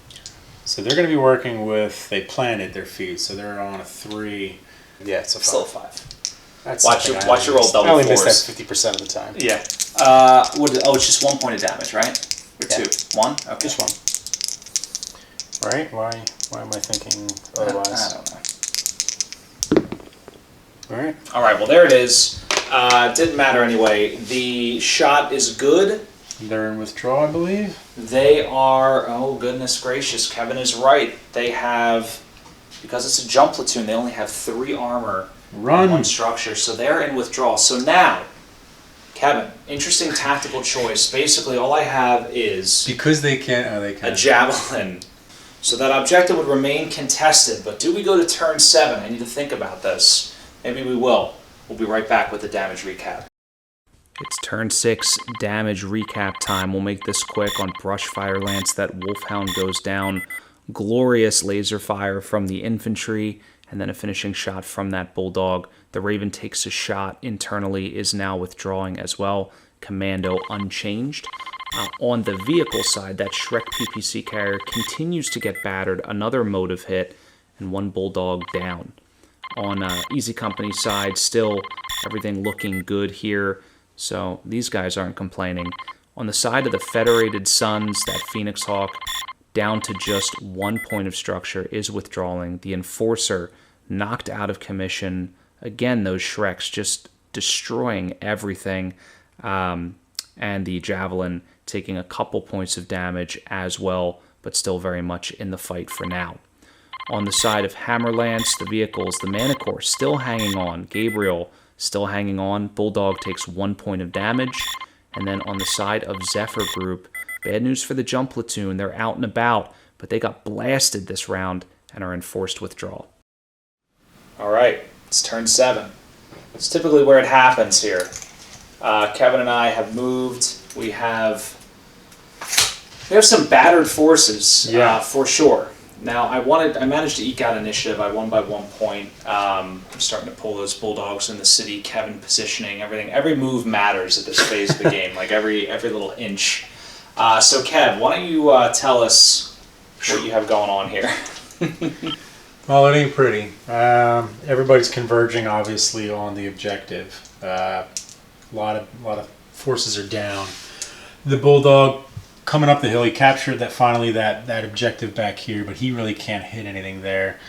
So they're going to be working with, they planted their feet, so they're on a 3. Yeah, it's a 5. Still a 5. That's Watch your roll double I only fours. miss that 50% of the time. Yeah. It's just 1 point of damage, right? Or 2? 1? Okay. Just 1. Right? Why am I thinking otherwise? I don't know. All right. All right. Well, there it is. Didn't matter anyway. The shot is good. They're in withdrawal, I believe. They are. Oh goodness gracious! Kevin is right. They have because it's a jump platoon, they only have 3 armor Run. and 1 structure, so they're in withdrawal. So now, Kevin, interesting tactical choice. Basically, all I have is Because they can't. Oh, they a can't. javelin. So that objective would remain contested. But do we go to turn 7? I need to think about this. Maybe we will. We'll be right back with the damage recap. It's turn 6 damage recap time. We'll make this quick on Brushfire Lance. That Wolfhound goes down. Glorious laser fire from the infantry, and then a finishing shot from that Bulldog. The Raven takes a shot internally, is now withdrawing as well. Commando unchanged. On the vehicle side, that Shrek PPC carrier continues to get battered. Another motive hit, and 1 Bulldog down. On Easy Company side, still everything looking good here. So these guys aren't complaining. On the side of the Federated Sons, that Phoenix Hawk, down to just 1 point of structure, is withdrawing. The Enforcer knocked out of commission. Again, those Shreks just destroying everything. And the Javelin taking a couple points of damage as well, but still very much in the fight for now. On the side of Hammerlance, the vehicles, the Manicore still hanging on. Gabriel still hanging on. Bulldog takes 1 point of damage. And then on the side of Zephyr Group, bad news for the jump platoon. They're out and about, but they got blasted this round and are in forced withdrawal. All right, it's turn 7. It's typically where it happens here. Kevin and I have moved. We have some battered forces, for sure. Now, I managed to eke out initiative. I won by 1 point. I'm starting to pull those Bulldogs in the city. Kevin positioning, everything. Every move matters at this phase of the game, like every little inch. So, Kev, why don't you tell us what you have going on here? Well, it ain't pretty. Everybody's converging, obviously, on the objective. A lot of forces are down. The Bulldog coming up the hill, he captured that objective back here, but he really can't hit anything there.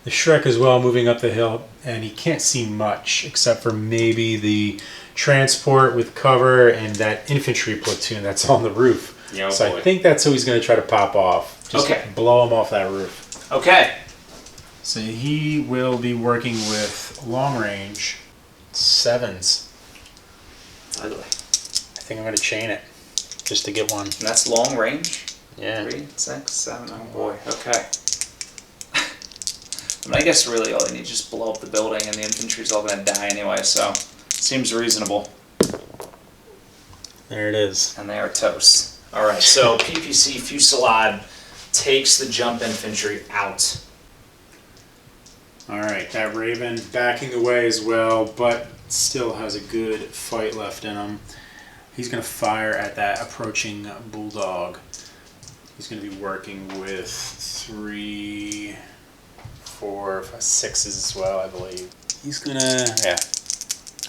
The Shrek as well, moving up the hill, and he can't see much except for maybe the transport with cover and that infantry platoon that's on the roof. Yeah, so boy. I think that's who he's going to try to pop off. Just blow him off that roof. Okay. So he will be working with long range 7s. Ugly. I think I'm going to chain it just to get one. And that's long range? Yeah. 3, 6, 7, oh boy, okay. I mean, I guess really all they need is just blow up the building and the infantry's all going to die anyway, so seems reasonable. There it is. And they are toast. Alright, so PPC Fusillade takes the jump infantry out. Alright, that Raven backing away as well, but still has a good fight left in him. He's going to fire at that approaching Bulldog. He's going to be working with 3, 4, 5, 6s as well, I believe. He's going to, yeah.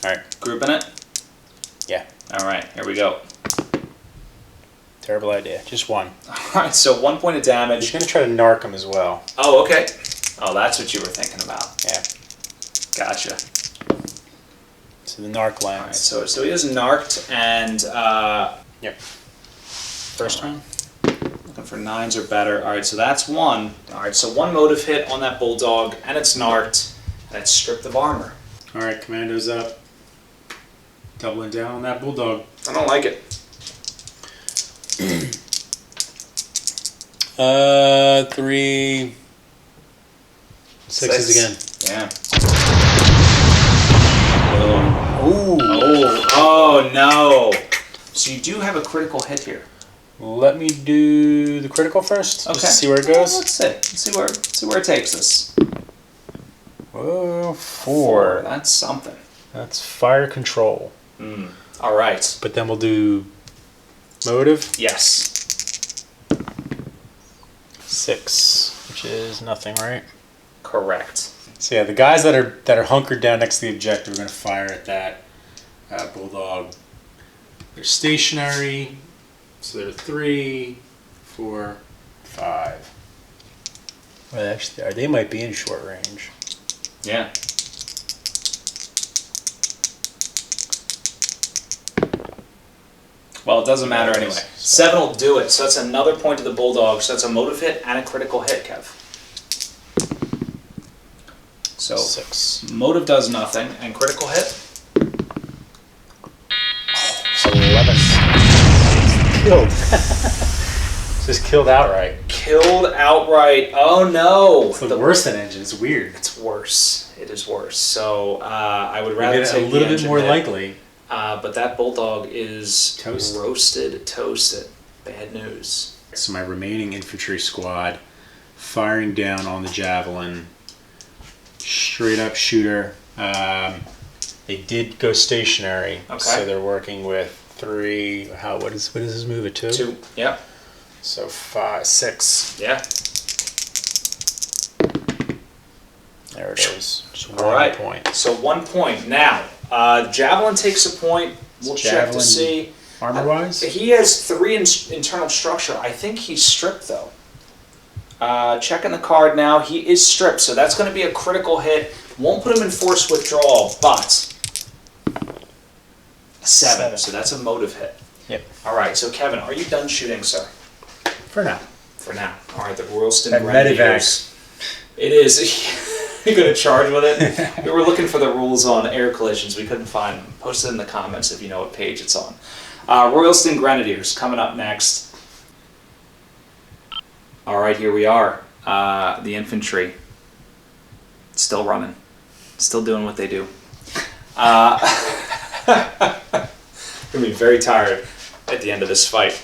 Alright. Grouping it? Yeah. Alright, here we go. Terrible idea. Just 1. Alright, so 1 point of damage. He's going to try to narc him as well. Oh, okay. Oh, that's what you were thinking about. Yeah. Gotcha. So the narc Alright, lands. so he is narked and Yep. First one. looking for 9s or better. Alright, so that's 1. Alright, so 1 motive hit on that Bulldog and it's narked and it's stripped of armor. Alright, Commando's up. Doubling down on that Bulldog. I don't like it. 3 6s again. Yeah. Ooh. Oh no. So you do have a critical hit here. Let me do the critical first. Okay. Just to see where it goes. Let's see. Let's see where it takes us. Whoa, 4. That's something. That's fire control. All right. But then we'll do motive. Yes. 6, which is nothing, right? Correct. So yeah, the guys that are hunkered down next to the objective are going to fire at that Bulldog. They're stationary, so they're 3, 4, 5. Well, actually, they might be in short range. Yeah. Well, it doesn't matter anyway. 7 will do it, so that's another point to the Bulldog. So that's a motive hit and a critical hit, Kev. So 6. motive does nothing, and critical hit. So 11. Killed. Just killed outright. Killed outright. Oh no! It's worse than engine. It's weird. It's worse. It is worse. So I would rather It take a little the bit more hit. likely. But that bulldog is Toast. roasted, toasted. Bad news. So my remaining infantry squad firing down on the javelin. Straight up shooter. They did go stationary. Okay. So they're working with 3. What does this move at 2? 2. Yep. So 5, 6. Yeah. There it is. Just All right. 1 point. So 1 point. Now, javelin takes a point. We'll check to Javelin see. Armor wise? He has 3 internal structure. I think he's stripped though. Checking the card now. He is stripped, so that's going to be a critical hit. Won't put him in forced withdrawal, but 7. So that's a motive hit. Yep. All right. So Kevin, are you done shooting, sir? For now. For now. All right. The Royalston That Grenadiers. It is. You're going to charge with it. We were looking for the rules on air collisions. We couldn't find them. Post it in the comments if you know what page it's on. Royalston Grenadiers coming up next. All right, here we are. The infantry. Still running. Still doing what they do. Going to be very tired at the end of this fight.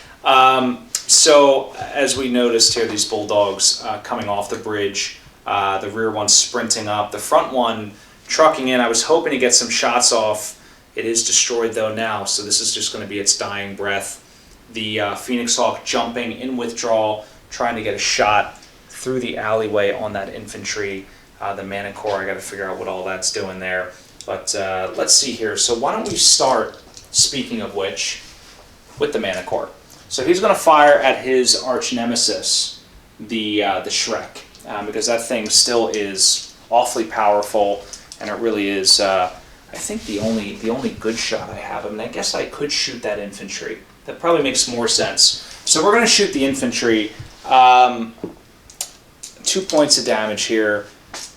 So, as we noticed here, these bulldogs coming off the bridge. The rear one sprinting up. The front one trucking in. I was hoping to get some shots off. It is destroyed though now, so this is just going to be its dying breath. The Phoenix Hawk jumping in withdrawal, trying to get a shot through the alleyway on that infantry. The Manicore, I got to figure out what all that's doing there. But let's see here. So why don't we start, speaking of which, with the Manicore. So he's going to fire at his arch nemesis, the Shrek. Because that thing still is awfully powerful, and it really is. I think the only good shot I have. I mean, I guess I could shoot that infantry. That probably makes more sense. So we're going to shoot the infantry. 2 points of damage here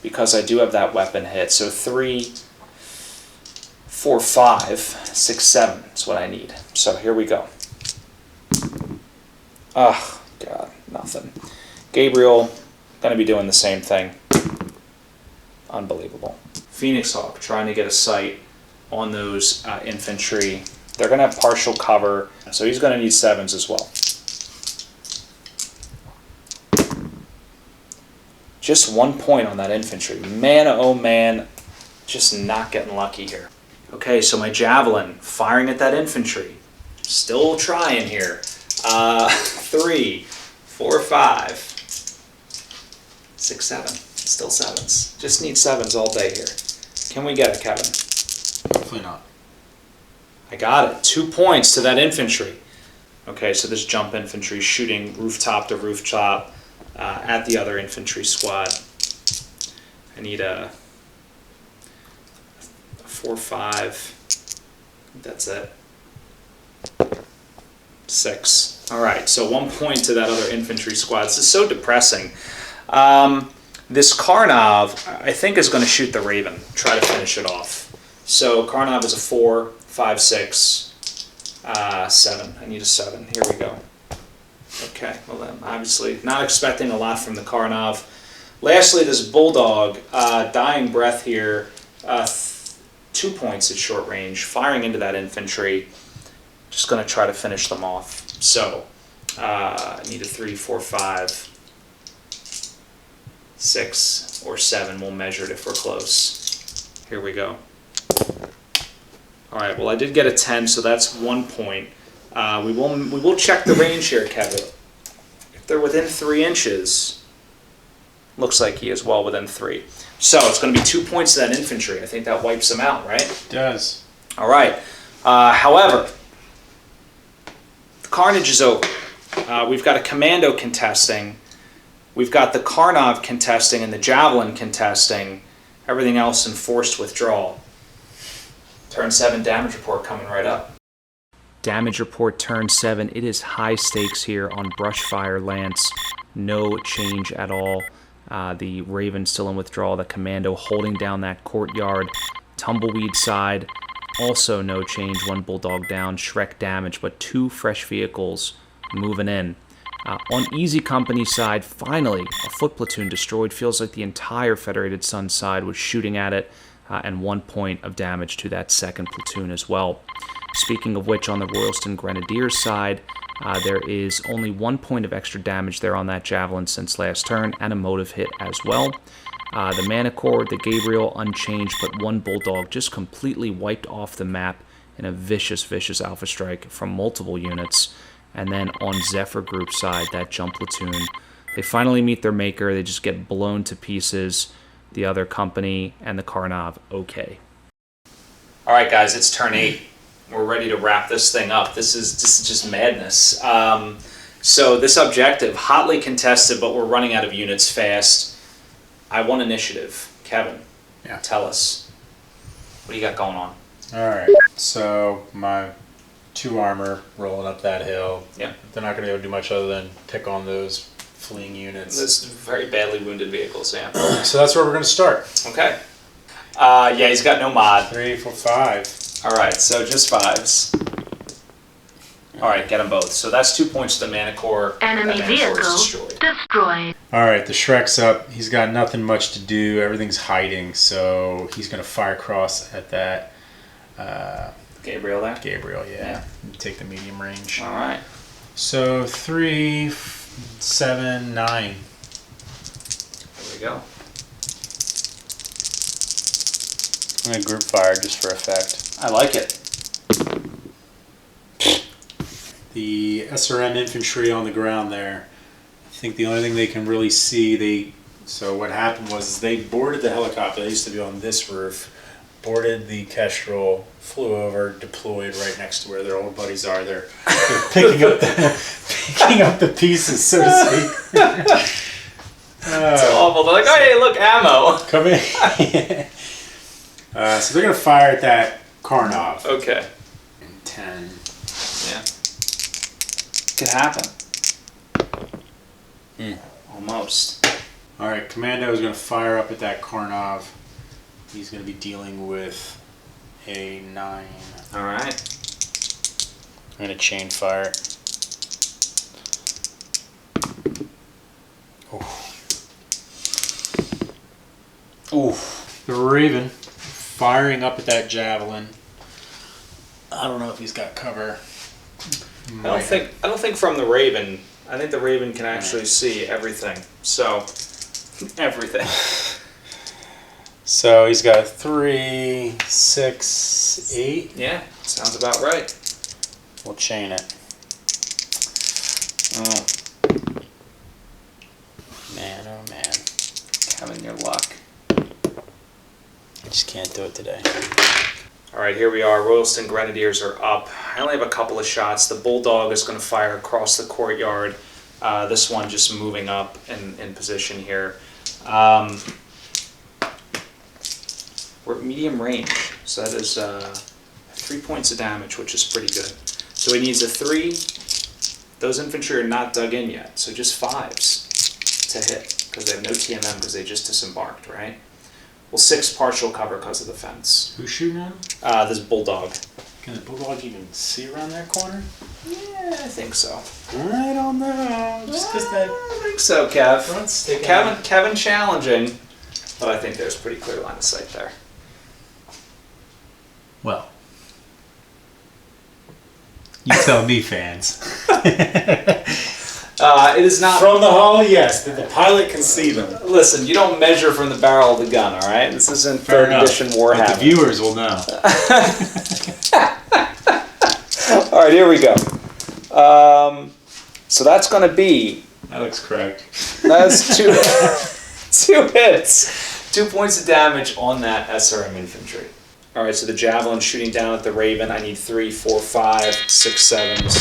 because I do have that weapon hit. So 3, 4, 5, 6, 7 is what I need. So here we go. Oh God, nothing. Gabriel. Going to be doing the same thing. Unbelievable. Phoenix Hawk trying to get a sight on those infantry. They're going to have partial cover, so he's going to need 7s as well. Just 1 point on that infantry. Man, oh man, just not getting lucky here. Okay, so my javelin firing at that infantry. Still trying here. 3, 4, 5. 6, 7. Still 7s. Just need 7s all day here. Can we get it, Kevin? Hopefully not. I got it. 2 points to that infantry. Okay, so this jump infantry shooting rooftop to rooftop at the other infantry squad. I need a 4, 5. That's it. 6. All right, so 1 point to that other infantry squad. This is so depressing. This Karnov, I think, is going to shoot the Raven, try to finish it off. So Karnov is a 4, 5, 6, 7. I need a 7. Here we go. Okay, well then, obviously not expecting a lot from the Karnov. Lastly, this Bulldog, dying breath here, 2 points at short range, firing into that infantry. Just going to try to finish them off. So, I need a 3, 4, 5, 6, or 7. We'll measure it if we're close. Here we go. All right, well, I did get a 10, so that's 1 point. We will check the range here, Kevin. If they're within 3 inches, looks like he is well within 3. So it's going to be 2 points to that infantry. I think that wipes him out, right? It does. All right. However, the carnage is over. We've got a commando contesting. We've got the Karnov contesting and the Javelin contesting. Everything else in forced withdrawal. Turn 7 damage report coming right up. Damage report turn 7. It is high stakes here on Brushfire Lance. No change at all. The Raven still in withdrawal. The Commando holding down that courtyard. Tumbleweed side, also no change. 1 Bulldog down. Shrek damage, but 2 fresh vehicles moving in. On Easy Company side, finally, a foot platoon destroyed. Feels like the entire Federated Sun side was shooting at it, and 1 point of damage to that second platoon as well. Speaking of which, on the Royalston Grenadiers side, there is only 1 point of extra damage there on that Javelin since last turn, and a motive hit as well. The Manicore, the Gabriel, unchanged, but 1 Bulldog just completely wiped off the map in a vicious, vicious alpha strike from multiple units. And then on Zephyr Group side, that jump platoon, they finally meet their maker. They just get blown to pieces. The other company and the Karnov, okay. All right, guys, it's turn 8. We're ready to wrap this thing up. This is just madness. So this objective, hotly contested, but we're running out of units fast. I want initiative. Kevin, tell us. What do you got going on? All right, so my 2 armor rolling up that hill. Yeah. They're not going to be able to do much other than pick on those fleeing units. Those very badly wounded vehicles, yeah. So that's where we're going to start. Okay. Yeah, he's got no mod. 3, 4, 5. All right, so just 5s. All right, get them both. So that's 2 points to the Manicore. Enemy That Manicore is vehicle destroyed. destroyed. All right, the Shrek's up. He's got nothing much to do. Everything's hiding, so he's going to fire cross at that. Gabriel there? Gabriel, yeah. Take the medium range. All right. So 3, 7, 9. There we go. I'm going to group fire just for effect. I like it. The SRM infantry on the ground there, I think the only thing they can really see, so what happened was they boarded the helicopter. They used to be on this roof, boarded the Kestrel, flew over, deployed right next to where their old buddies are. They're picking up the pieces, so to speak. It's awful. They're like, oh, hey, look, ammo. Come in. So they're going to fire at that Karnov. Okay. 10. Yeah. Could happen. Almost. All right, Commando is going to fire up at that Karnov. He's going to be dealing with a 9. All right. I'm going to chain fire. Oof. The Raven firing up at that Javelin. I don't know if he's got cover. I don't think from the Raven. I think the Raven can actually see everything. So, everything. So he's got 3, 6, 8. Yeah, sounds about right. We'll chain it. Oh, Man, oh man. Kevin, your luck. I just can't do it today. All right, here we are. Royalston Grenadiers are up. I only have a couple of shots. The Bulldog is going to fire across the courtyard. This one just moving up in position here. We're at medium range, so that is 3 points of damage, which is pretty good. So he needs a 3. Those infantry are not dug in yet, so just 5s to hit, because they have no TMM because they just disembarked, right? Well, 6 partial cover because of the fence. Who's shooting at him? This Bulldog. Can the Bulldog even see around that corner? Yeah, I think so. I don't know. Just because that I think so, Kev. front's sticking out. Kevin challenging, but I think there's a pretty clear line of sight there. Well, you tell me, fans. It is not. From the hull, yes. The pilot can see them. Listen, you don't measure from the barrel of the gun, all right? This isn't Fair 3rd enough. edition But Warhammer. the viewers will know. All right, here we go. So that's going to be. That looks correct. That's 2 hits. 2 points of damage on that SRM infantry. All right, so the Javelin shooting down at the Raven. I need 3, 4, 5, 6, 7s.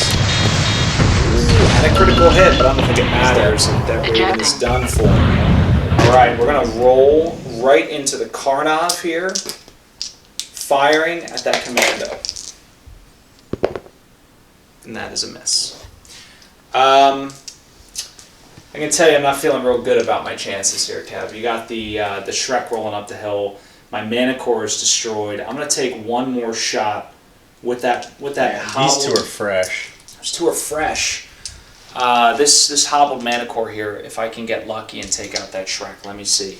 And a critical hit, but I don't think it matters. That Raven is done for. All right, we're going to roll right into the Karnov here, firing at that Commando. And that is a miss. I can tell you I'm not feeling real good about my chances here, Kev. You got the Shrek rolling up the hill. My mana core is destroyed. I'm gonna take one more shot with that These two are fresh. Those two are fresh. This hobbled mana core here, if I can get lucky and take out that Shrek, let me see.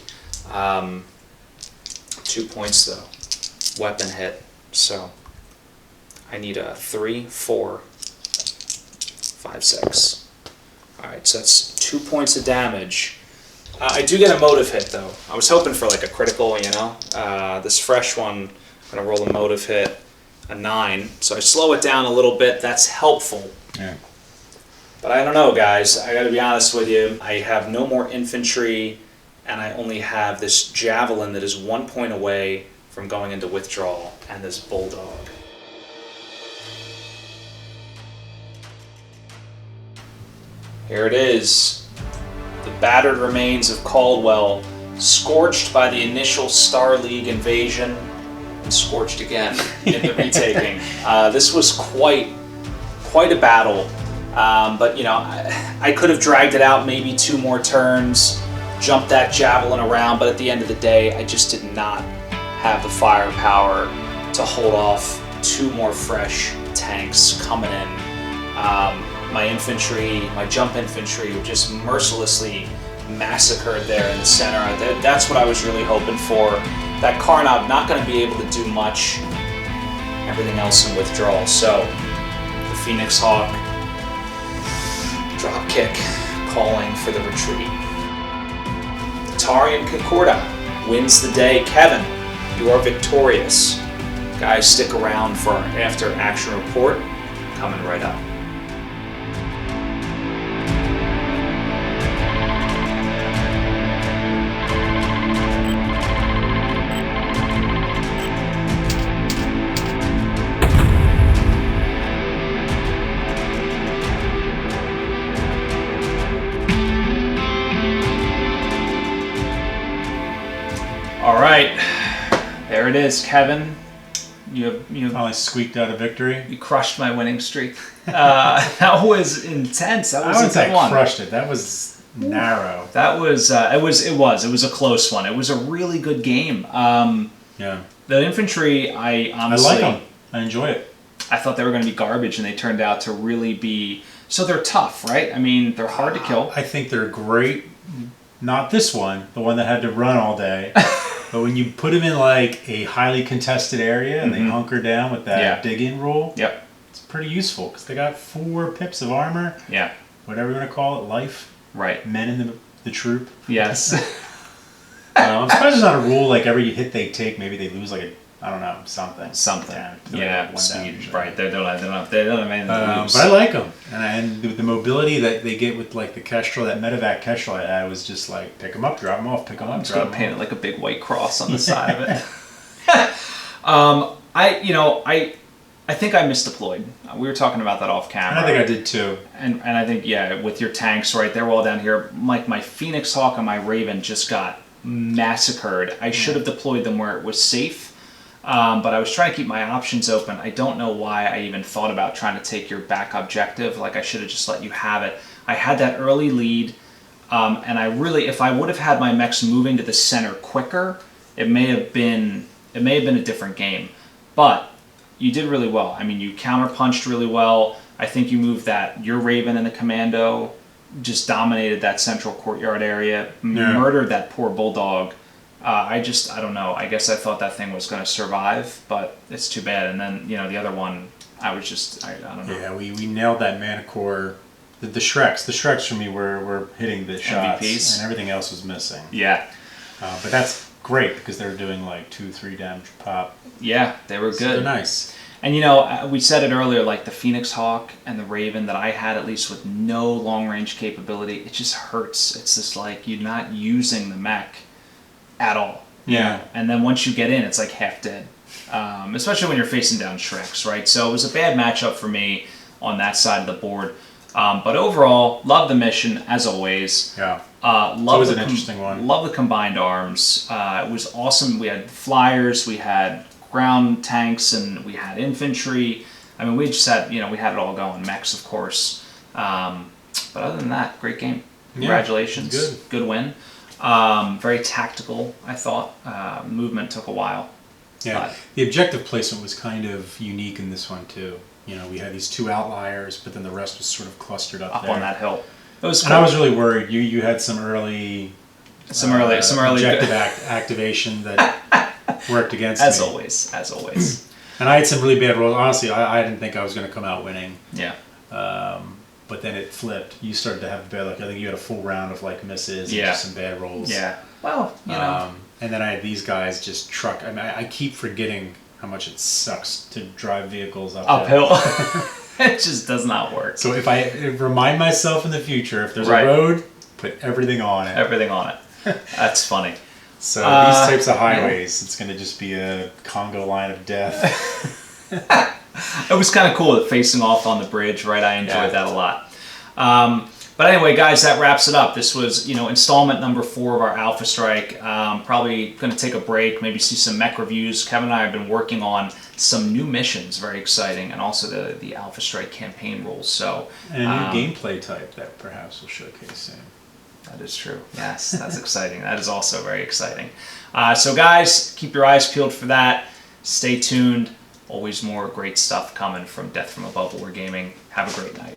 2 points though. Weapon hit. So I need a 3, 4, 5, 6. Alright, so that's 2 points of damage. I do get a motive hit though. I was hoping for like a critical, you know. This fresh one, I'm gonna roll a motive hit, a 9. So I slow it down a little bit. That's helpful. Yeah. But I don't know, guys. I gotta be honest with you. I have no more infantry, and I only have this javelin that is 1 point away from going into withdrawal, and this bulldog. Here it is. The battered remains of Caldwell, scorched by the initial Star League invasion, and scorched again in the retaking. This was quite a battle, but you know, I could have dragged it out maybe 2 more turns, jumped that javelin around, but at the end of the day, I just did not have the firepower to hold off 2 more fresh tanks coming in. My infantry, my jump infantry, were just mercilessly massacred there in the center. That's what I was really hoping for. That Carnob not going to be able to do much. Everything else in withdrawal. So the Phoenix Hawk drop kick calling for the retreat. The Taurian Concordat wins the day. Kevin, you are victorious. Guys, stick around for our after action report coming right up. All right, there it is, Kevin. You Finally squeaked out a victory. You crushed my winning streak. That was intense. That was I wouldn't a say good one. crushed it. That was narrow. That was it was a close one. It was a really good game. Yeah. The infantry, I honestly, I like them. I enjoy it. I thought they were going to be garbage, and they turned out to really be. So they're tough, right? I mean, they're hard to kill. I think they're great. Not this one, the one that had to run all day. But when you put them in like a highly contested area and they hunker down with that dig-in roll, it's pretty useful because they got 4 pips of armor. Yeah. Whatever you want to call it, life. Right. Men in the troop. Yes. I'm surprised there's not a rule like every hit they take, maybe they lose like a, I don't know, something. Yeah. Speed. Right. They don't have anything to lose. But I like them, and the mobility that they get with like the Kestrel, that medevac Kestrel, I was just like pick them up, drop them off, pick them up, just drop gonna them paint off. it like a big white cross on the side of it. I think I misdeployed. We were talking about that off camera. And I think I did too. And I think with your tanks, right, they were all down here. Like my Phoenix Hawk and my Raven just got massacred. I should have deployed them where it was safe. But I was trying to keep my options open. I don't know why I even thought about trying to take your back objective. Like I should have just let you have it. I had that early lead, and I really, if I would have had my mechs moving to the center quicker, it may have been a different game. But you did really well. I mean, you counterpunched really well. I think you moved your Raven and the Commando, just dominated that central courtyard area, murdered that poor Bulldog. I don't know. I guess I thought that thing was going to survive, but it's too bad. And then, the other one, I don't know. Yeah, we nailed that mana core. The Shreks. The Shreks for me were hitting the shots. MVPs. And everything else was missing. Yeah. But that's great because they were doing like 2-3 damage a pop. Yeah, they were good. So they're nice. And we said it earlier, like the Phoenix Hawk and the Raven that I had, at least with no long range capability, it just hurts. It's just like you're not using the mech at all. Yeah. And then once you get in, it's like half dead. Especially when you're facing down Shreks, right? So it was a bad matchup for me on that side of the board. But overall, love the mission, as always. Yeah. Love always an interesting one. Love the combined arms. It was awesome. We had flyers, we had ground tanks, and we had infantry. I mean, we just had, we had it all going. Mechs, of course. But other than that, great game. Congratulations. Good win. Very tactical, I thought. Movement took a while. Yeah, the objective placement was kind of unique in this one too. You know, we had these 2 outliers, but then the rest was sort of clustered up there. On that hill. It was cool. And I was really worried. You had some early objective activation that worked against me. As always. And I had some really bad rolls. Honestly, I didn't think I was going to come out winning. Yeah. But then it flipped. You started to have bad luck. I think you had a full round of like misses and just some bad rolls. Yeah. Well, you know. And then I had these guys just truck. I mean, I keep forgetting how much it sucks to drive vehicles uphill. It just does not work. So if I remind myself in the future, if there's a road, put everything on it. Everything on it. That's funny. So these types of highways, it's going to just be a Congo line of death. It was kind of cool facing off on the bridge, right? I enjoyed that a lot. But anyway, guys, that wraps it up. This was, installment number 4 of our Alpha Strike. Probably going to take a break, maybe see some mech reviews. Kevin and I have been working on some new missions, very exciting, and also the Alpha Strike campaign rules. So, and a new gameplay type that perhaps we'll showcase soon. That is true. Yes, that's exciting. That is also very exciting. So, guys, keep your eyes peeled for that. Stay tuned. Always more great stuff coming from Death from Above Wargaming. Have a great night.